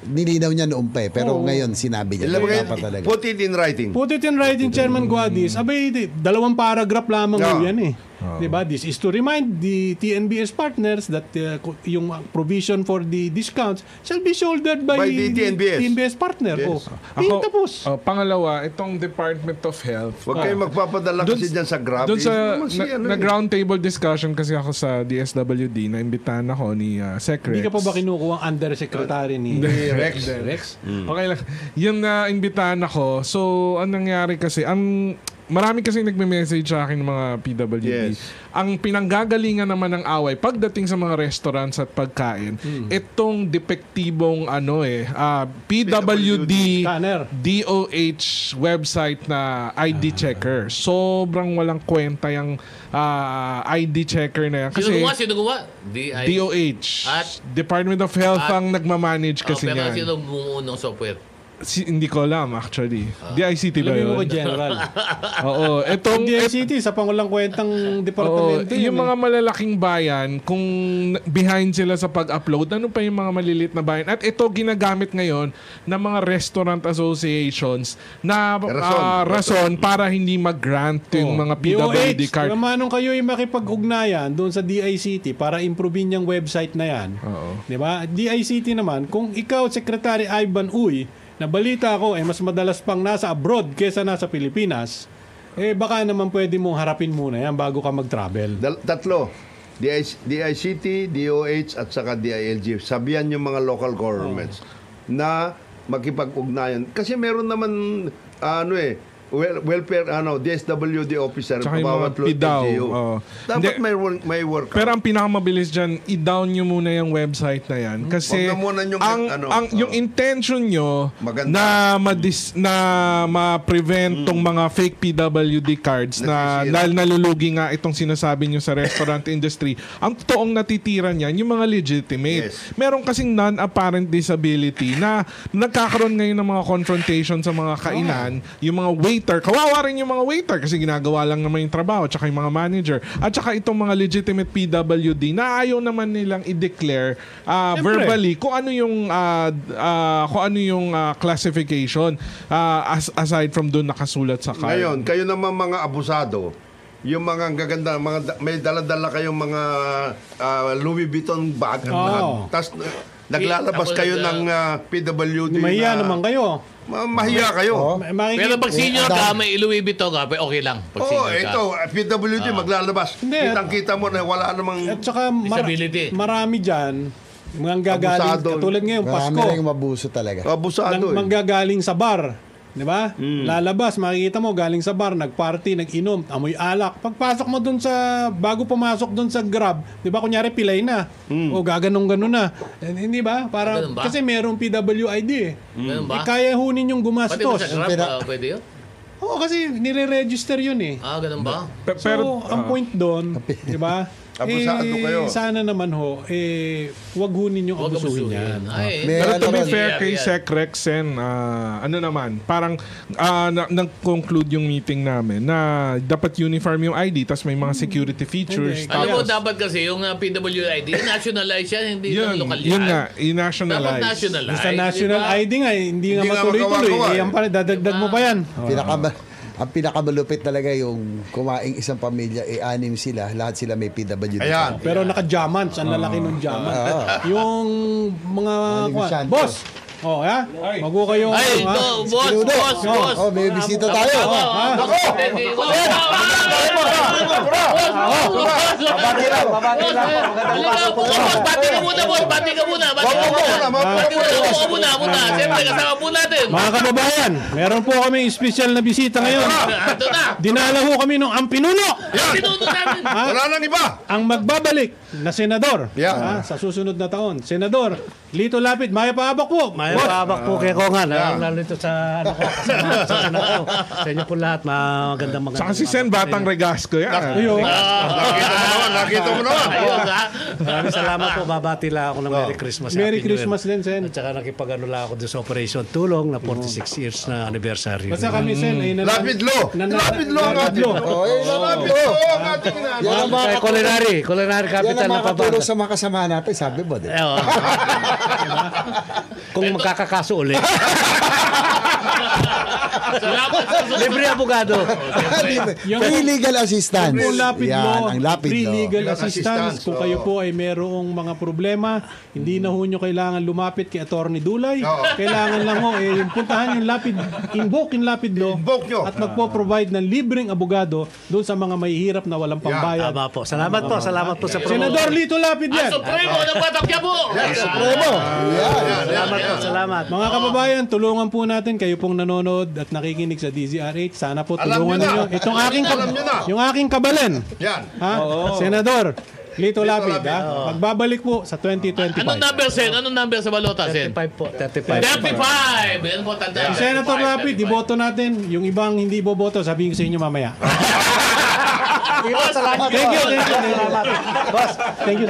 nilinaw niya noon pa eh. Pero ngayon sinabi niya. Dapat talaga. Put it in writing. Put it in writing, Chairman Guadis. Abay, 2 paragraph lamang yan eh. Diba? This is to remind the TNBS partners that yung provision for the discounts shall be shouldered by the TNBS. partner. Yes. Tapos. Pangalawa, itong Department of Health. Huwag kayong magpapadala kasi dyan sa Grab. Doon sa Ano nag-round table discussion kasi ako sa DSWD na imbitahan ako ni Sec Rex. Hindi ka pa ba kinukuha ang undersecretary ni Rex. Rex? Okay lang. Yung imbitahan ako, so anong nangyari kasi, marami kasi nagme-message sa akin ng mga PWD. Yes. Ang pinanggagalingan naman ng away pagdating sa mga restaurants at pagkain, itong depektibong PWD Scanner. DOH website na ID checker. Sobrang walang kwenta yung ID checker na yan. Kasi Sino gumawa? DOH. At? Department of Health ang nagmamanage kasi pero niyan. sino bumuo ng software? Hindi ko alam actually. DICT ba Alam mo yun? ko, General. Oo. Ang DICT, sa pangulang kwentang departamento. Yung mga malalaking bayan, kung behind sila sa pag-upload, ano pa yung mga malilit na bayan? At ito ginagamit ngayon ng mga restaurant associations na rason para hindi mag-grant yung mga PWD card. Kung manong kayo yung makipag-ugnayan doon sa DICT para improvein yung website na yan. Oo. Diba? DICT naman, kung ikaw, Secretary Ivan Uy, na balita ko mas madalas pang nasa abroad kesa nasa Pilipinas, baka naman pwede mong harapin muna yan bago ka mag-travel. 3. DICT, DOH at saka DILG. Sabihan yung mga local governments na makipag-ugnayan. Kasi meron naman welfare DSWD officer Tsaka yung mga PIDAW. Dapat may work. Pero ang pinakamabilis dyan, i-down nyo muna yung website na yan. Kasi Huwag na muna yung yung intention nyo maganda. na ma-prevent tong mga fake PWD cards na nalulugi nga itong sinasabi nyo sa restaurant industry. Ang totoong natitira niyan, yung mga legitimate. Yes. Meron kasing non-apparent disability na nagkakaroon ngayon ng mga confrontation sa mga kainan, yung mga waiter. Kawawa rin yung mga waiter kasi ginagawa lang naman yung trabaho, tsaka yung mga manager. At tsaka itong mga legitimate PWD na ayaw naman nilang i-declare verbally kung ano yung classification aside from doon nakasulat sa card. Ngayon, kayo naman mga abusado, yung mga gaganda, may dala-dala kayong mga Louis Vuitton bag. Tapos naglalabas kayo ng PWD. Mahiya naman kayo. Mahiya kayo. Pero pag senior ka, may Louis Vuitton ka, okay lang. Pag senior ka. Ito, PWD maglalabas. Hindi. Kitang-kita mo na wala namang At saka disability. marami dyan, mga gagaling, Abusado. katulad ngayon, Marami Pasko, rin mabuso talaga. abusado. manggagaling sa bar. Di ba? Lalabas, makikita mo, galing sa bar, nagparty, nag-inom, amoy alak. Pagpasok mo dun sa, bago pumasok dun sa Grab, di ba, kunyari pilay na. O gaganong-ganon na. Hindi ba? Para, Ganun ba? kasi merong PWID eh. Ganun ba? Kaya hunin yung Pati ba gumastos. sa Grab, pwede yun? Oo, kasi nire-register yun eh. Ganun ba? So, ang point doon, di ba? Abusado kayo. Sana naman wag hunin yung Huwag abusuhin yan. Ay, May Pero to be naman. fair kay Sec Rexen, ano naman, parang nag-conclude yung meeting namin na dapat uniform yung ID tas may mga security features. alam mo, dapat kasi yung PWID, nationalize yan, hindi lang local yan. Yun nga, Dapat i-nationalize. nationalize. Basta national di ba? ID nga, hindi nga Hindi nga matuloy-tuloy. magawa-gawa, Yan pala, dadagdag mo pa yan. Ang pinakamalupit talaga yung kumaing isang pamilya, 6 sila, lahat sila may PWD. Ayan. Pero naka-jamans, ang lalaki ng jamans. Yung mga... Negosyantes. Boss! Mago kayo. Ay, boss. Oh, may bisita tayo. Nako! Bati ka muna, boss. Bati ka muna. Siyempre, kasama po natin. Mga kababayan, meron po kami special na bisita ngayon. Ito na. Dinala ho kami ng ampinuno. Pinuno namin. Wala nang iba. Ang magbabalik na senador sa susunod na taon. Senador Lito Lapid, maya paabak po. Maya paabak po kay Kongan. Lalo ito sa Senado. Sa inyo po lahat, magandang Saka si Sen Batang Regasco yan. Ayun. Nakita mo naman. Ayun, ha? Maraming salamat po. Babati lang ako ng Merry Christmas. Merry Happy New Year. Christmas din, Sen. At saka nakipag-ano lang ako doon sa Operation Tulong na 46 years na anniversary. Basta kami, Sen, ay Lapid Law. Lapid Law ang ating. Lapid Law ang ating. Yan ang Kay Culinary yan Capital ang ng makatulong Pabaga. sa mga kasama natin, sabi mo. Di? Kung magkakakaso ulit. Salamat sa susunod. Libre abogado. Free legal assistance. Yung Lapid Yan, Law, ang Lapid free Law. legal Legal assistance. assistance, Kung kayo po ay merong mga problema, hindi na ho nyo kailangan lumapit kay Attorney Dulay. Kailangan lang ho, yung puntahan yung Lapid, invoke yung Lapid Law Invoke nyo. at magpo-provide ng libreng abogado doon sa mga mahihirap na walang pambayad. Tama po. Salamat po sa promo. Senador Lito Lapid yan. Supremo ng Batakya po. Salamat po. Salamat. Mga kababayan, tulungan po natin kayo pong nanonood at nakikinig sa DZRH. Sana po Alam tulungan nyo na. ninyo itong aking Alam nyo na. yung aking kabalen. Yan. Ha? Senador Lito Lapid, Lapid. ha? Magbabalik po sa 2025. Anong number, Sen? Anong number sa balota, Sen? 35 po. 35. 35! Yan po, tanda. Si Senator Lapid, iboto natin. Yung ibang hindi boboto, sabihin ko sa inyo mamaya. Salamat. Thank you. Boss, Thank you.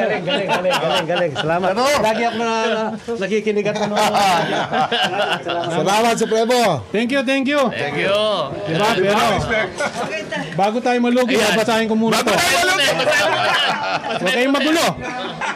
galing. Salamat. Lagi ako na nakikinig at ano. Salamat, Supremo. Thank you. Thank you. Diba? Pero, bago tayo malugi, babasahin ko muna to. Huwag kayong magulo.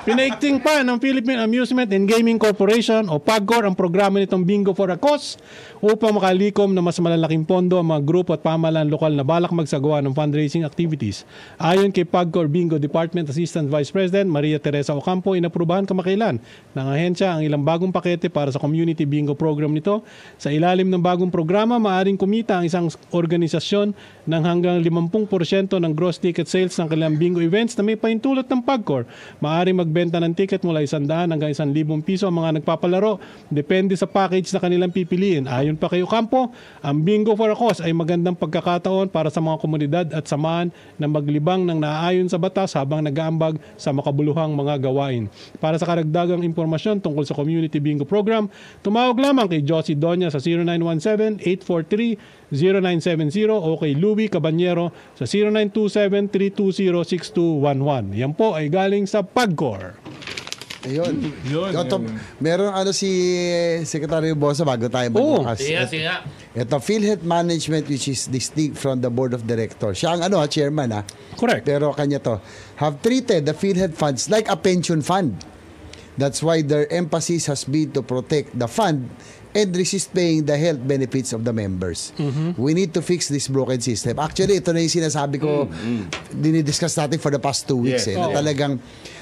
Pinaigting pa ng Philippine Amusement and Gaming Corporation o PAGCOR ang programa nitong Bingo for a Cause. upang makalikom na mas malalaking pondo ang mga grupo at pamahalaan lokal na balak magsagawa ng fundraising activities. Ayon kay PAGCOR Bingo Department Assistant Vice President Maria Teresa Ocampo, inaprubahan kamakailan ng ahensya ang ilang bagong pakete para sa community bingo program nito. Sa ilalim ng bagong programa, maaaring kumita ang isang organisasyon ng hanggang 50% ng gross ticket sales ng kanilang bingo events na may paintulot ng PAGCOR. Maaaring magbenta ng ticket mula 100 hanggang 1,000 piso ang mga nagpapalaro. Depende sa package na kanilang pipiliin. Ayon pa kay Ocampo, ang Bingo for a Cause ay magandang pagkakataon para sa mga komunidad at samahan na maglibang ng naaayon sa batas habang nag-aambag sa makabuluhang mga gawain. Para sa karagdagang impormasyon tungkol sa Community Bingo Program, tumawag lamang kay Josie Donya sa 0917-843-0970 o kay Louie Cabanyero sa 0927-320-6211. Yan po ay galing sa PAGCOR. Ayun. Yun. Meron si Secretary Bosa bago tayo magbukas. Sige. Ito, PhilHealth Management, which is distinct from the Board of Directors. Siya ang chairman. Correct. Pero kanya to. Have treated the PhilHealth funds like a pension fund. That's why their emphasis has been to protect the fund and resist paying the health benefits of the members. We need to fix this broken system. Actually, ito na yung sinasabi ko, dinidiscuss natin for the past 2 weeks. Yes. Na talagang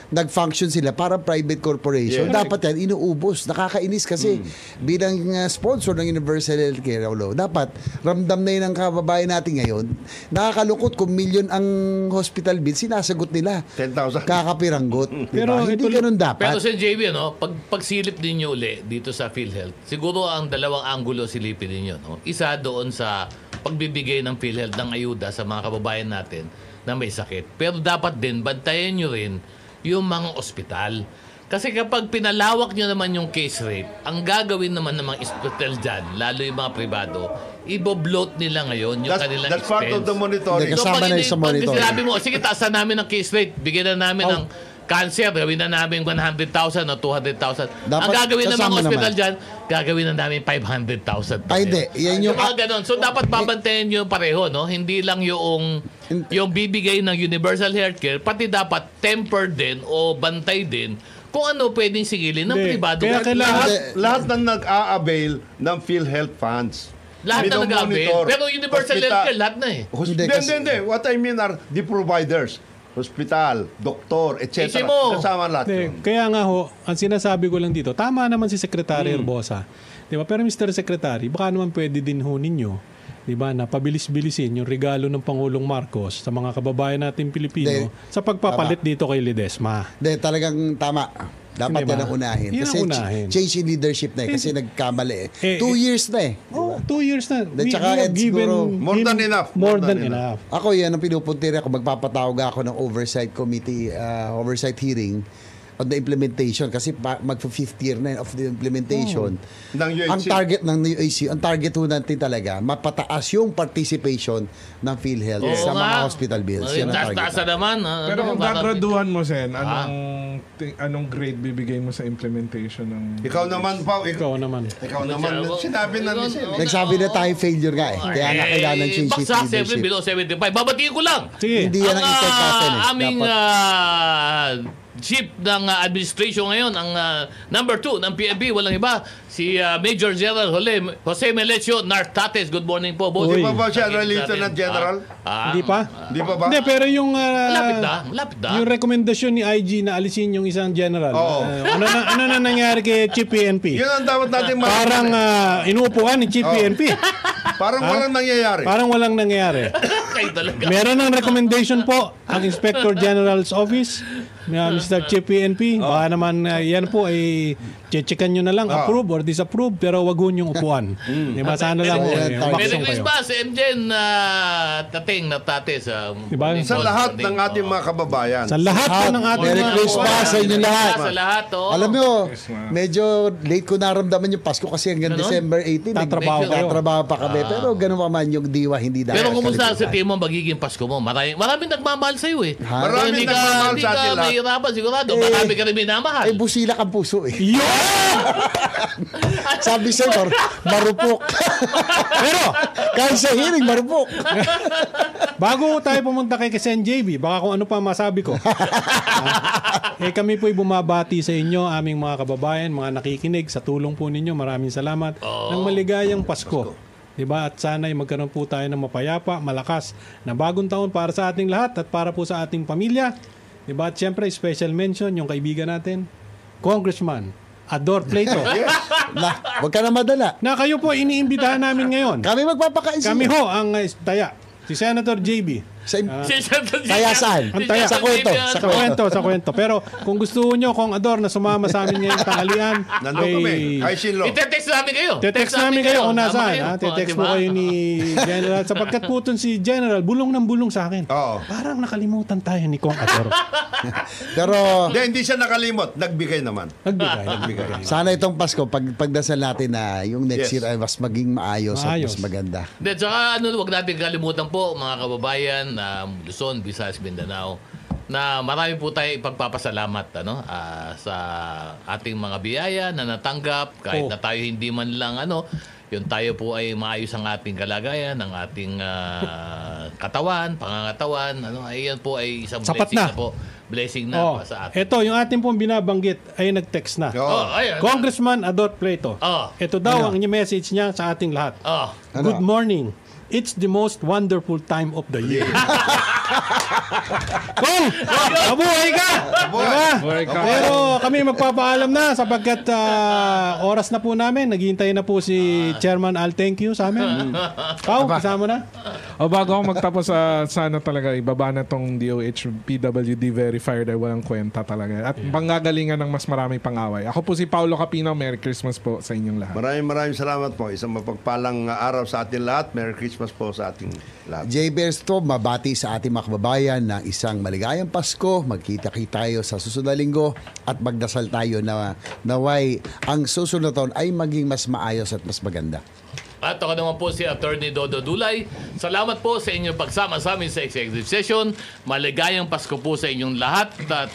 nag-function sila para private corporation. Yes. Dapat yan, inuubos. Nakakainis kasi bilang sponsor ng Universal Healthcare, dapat ramdam na yun ang kababayan natin ngayon. Nakakalungkot kung milyon ang hospital bill, sinasagot nila. 10,000. Kakapiranggot. Pero Hindi ito- ganun dapat. Pero sa JB, pagsilip ninyo uli dito sa PhilHealth, siguro ang dalawang anggulo silipin ninyo. No? Isa doon sa pagbibigay ng PhilHealth ng ayuda sa mga kababayan natin na may sakit. Pero dapat din, bantayan nyo rin yung mga ospital. Kasi kapag pinalawak nyo naman yung case rate, ang gagawin naman ng mga ospital dyan, lalo yung mga privado, i-bloat nila ngayon yung kanilang That's part of the monitoring. Hindi, kasama na yun sa monitoring. Pag sinabi mo, sige, taasan namin ang case rate, bigyan na namin ng cancer, gawin na namin 100,000 o 200,000. Ang Dapat gagawin ng mga kasama hospital naman. dyan, gagawin na namin 500,000. Ay, hindi. Yan yung- mga ganon. So, dapat babantayan nyo pareho, no? Hindi lang yung bibigay ng universal healthcare, pati dapat tempered din o bantay din kung ano pwedeng sigilin ng Hindi. pribado. Kaya kailangan- Lahat ng nag-a-avail ng PhilHealth funds. Lahat na nag-avail. Minomonitor. Pero universal Hospital- healthcare, lahat na eh. Hindi. What I mean are the providers. Hospital, doktor, etc. Isip mo. Kasama lahat Hindi, yun. kaya nga ang sinasabi ko lang dito, tama naman si Secretary Herbosa. Di ba? Pero Mr. Secretary, baka naman pwede din ho ninyo, di ba, na pabilis-bilisin yung regalo ng Pangulong Marcos sa mga kababayan nating Pilipino sa pagpapalit dito kay Ledesma. Hindi, talagang tama. Dapat Diba? yan ang unahin. Yan ang Kasi unahin. change in leadership na kasi nagkamali. 2 years na eh. Oh, 2 years na. Then tsaka, have siguro, More than enough. More than enough. Ako yan ang pinupuntiri ako. Magpapatawag ako ng oversight committee, oversight hearing on the implementation kasi mag-5th year na of the implementation. Ng UHC. Ang target ng UHC, ang target ho natin talaga, mapataas yung participation ng PhilHealth sa mga hospital bills. Yan ang target. Taas-taasa naman. Pero kung gagraduhan mo, Sen, anong grade bibigay mo sa implementation ng... Ikaw naman, Pao. Ikaw naman. Ikaw naman. Sinabi na ni Sen. Nagsabi na tayo failure nga eh. Kaya nga kailangan ng change in Baksak, leadership. below 75. Babatiin ko lang. Sige. Hindi yan ang intent natin eh. Aming Dapat- chief ng administration ngayon, ang number 2 ng PNP, walang iba, si Major General Jose Melecio Nartates. Good morning po, boss. Uy. Di ba ba siya Lieutenant General? Hindi pa? Di ba ba? Hindi, pero yung... Malapit na. Yung rekomendasyon ni IG na alisin yung isang general. Oo. Ano na nangyari kay Chief PNP? Yun ang dapat natin Parang inuupuan ni Chief PNP. Parang walang nangyayari. Parang walang nangyari. Kayo talaga. Meron ng recommendation po ang Inspector General's Office na Mr. Chief PNP. Baka naman yan po ay checkan nyo na lang, approve or disapprove, pero wag ho niyong upuan. Diba? Sana lang po. Merry Merry Baksong kayo. Christmas, MJen, Tates. Diba? Sa lahat ng ating mga kababayan. Sa lahat po ng ating Merry mga Christmas sa inyo lahat. Sa lahat, oh. Alam mo, medyo late ko naramdaman yung Pasko kasi hanggang December 18. Tatrabaho kayo. Tatrabaho pa kami. Pero ganun pa man yung diwa, hindi dahil. Pero kumusta sa team mo magiging Pasko mo? Maraming nagmamahal sa iyo eh. Ha? Maraming nagmamahal sa atin Hindi ka lahat. mahirapan sigurado. Marami ka rin minamahal. Eh, busilak ang puso eh. Yun! Sabi sa'yo, marupok. Pero, Kahit sa hearing, marupok. Bago tayo pumunta kay Sen JB, baka kung ano pa masabi ko. Kami po'y bumabati sa inyo, aming mga kababayan, mga nakikinig, sa tulong po ninyo. Maraming salamat. Ng maligayang Pasko. Diba? At sana'y magkaroon po tayo ng mapayapa, malakas na bagong taon para sa ating lahat at para po sa ating pamilya. Diba? At syempre, special mention yung kaibigan natin, Congressman Ador Plato. Huwag ka na madala. Na kayo po iniimbitahan namin ngayon. Kami magpapakain sa Kami inyo. ho ang taya. Si Senator JB. Taya saan? Ang taya. Sa kwento. Sa kwento. Pero kung gusto nyo, Kong Ador, na sumama sa amin ngayong tanghalian, Nandun kami. Ay, Sinlo. Ite-text namin kayo. Te-text namin kayo kung nasaan. Tama kayo. Te-text Diba? po kayo ni General. Sapagkat po si General, bulong ng bulong sa akin. Oo. Parang nakalimutan tayo ni Kong Ador. Pero Hindi siya nakalimot. Nagbigay naman. Nagbigay. sana itong Pasko, pagdasal natin na yung next Yes. year ay mas maging maayos at Maayos. mas maganda. Hindi, tsaka huwag natin kalimutan po, mga kababayan na Luzon, Visayas, Mindanao, na marami po tayo ipagpapasalamat sa ating mga biyaya na natanggap kahit na tayo hindi man lang yung tayo po ay maayos ang ating kalagayan, ang ating katawan, pangangatawan, ayan po ay isang Sapat blessing na. na po. Blessing na po sa atin. Ito, yung ating pong binabanggit ay nag-text na. Ayan. Congressman Ador Plato. Ito daw ang message niya sa ating lahat. Good morning. It's the most wonderful time of the year. Kung! Mabuhay ka! Mabuhay ka. Pero kami magpapaalam na sapagkat oras na po namin. Naghihintay na po si Chairman Al. Thank you sa amin. Pao, kasama na? O bago ako magtapos, sana talaga ibaba na tong DOH PWD verified ay walang kwenta talaga. At panggagalingan ng mas maraming pang-away. Ako po si Paulo Capino. Merry Christmas po sa inyong lahat. Maraming salamat po. Isang mapagpalang araw sa atin lahat. Merry Christmas po sa ating lahat. J-Bears to, mabati sa ating mga kababayan ng isang maligayang Pasko. Magkita-kita tayo sa susunod na linggo at magdasal tayo na naway ang susunod na taon ay maging mas maayos at mas maganda. At ako naman po si Attorney Dodo Dulay. Salamat po sa inyong pagsama sa amin sa executive session. Maligayang Pasko po sa inyong lahat. At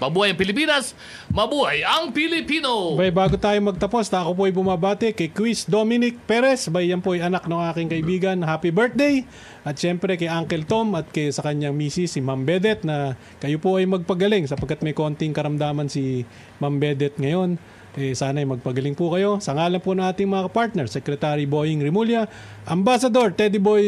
mabuhay ang Pilipinas, mabuhay ang Pilipino! Bay, bago tayo magtapos, ako po ay bumabati kay Quiz Dominic Perez. Bay, yan po ay anak ng aking kaibigan. Happy birthday! At syempre kay Uncle Tom at kay sa kanyang misis, si Ma'am Bedet, na kayo po ay magpagaling sapagkat may konting karamdaman si Ma'am Bedet ngayon. Sana'y magpagaling po kayo. Sa ngalan po ng ating mga partner, Secretary Boying Remulla, Ambassador Teddy Boy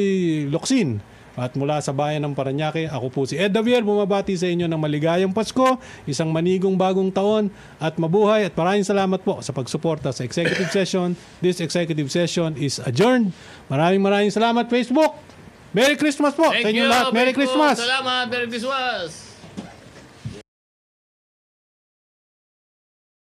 Locsin, at mula sa bayan ng Parañaque, ako po si Ed Davier, bumabati sa inyo ng maligayang Pasko, isang manigong bagong taon, at mabuhay, at maraming salamat po sa pagsuporta sa executive session. This executive session is adjourned. Maraming salamat, Facebook! Merry Christmas po sa inyo lahat. Merry Christmas! Salamat! Merry Christmas!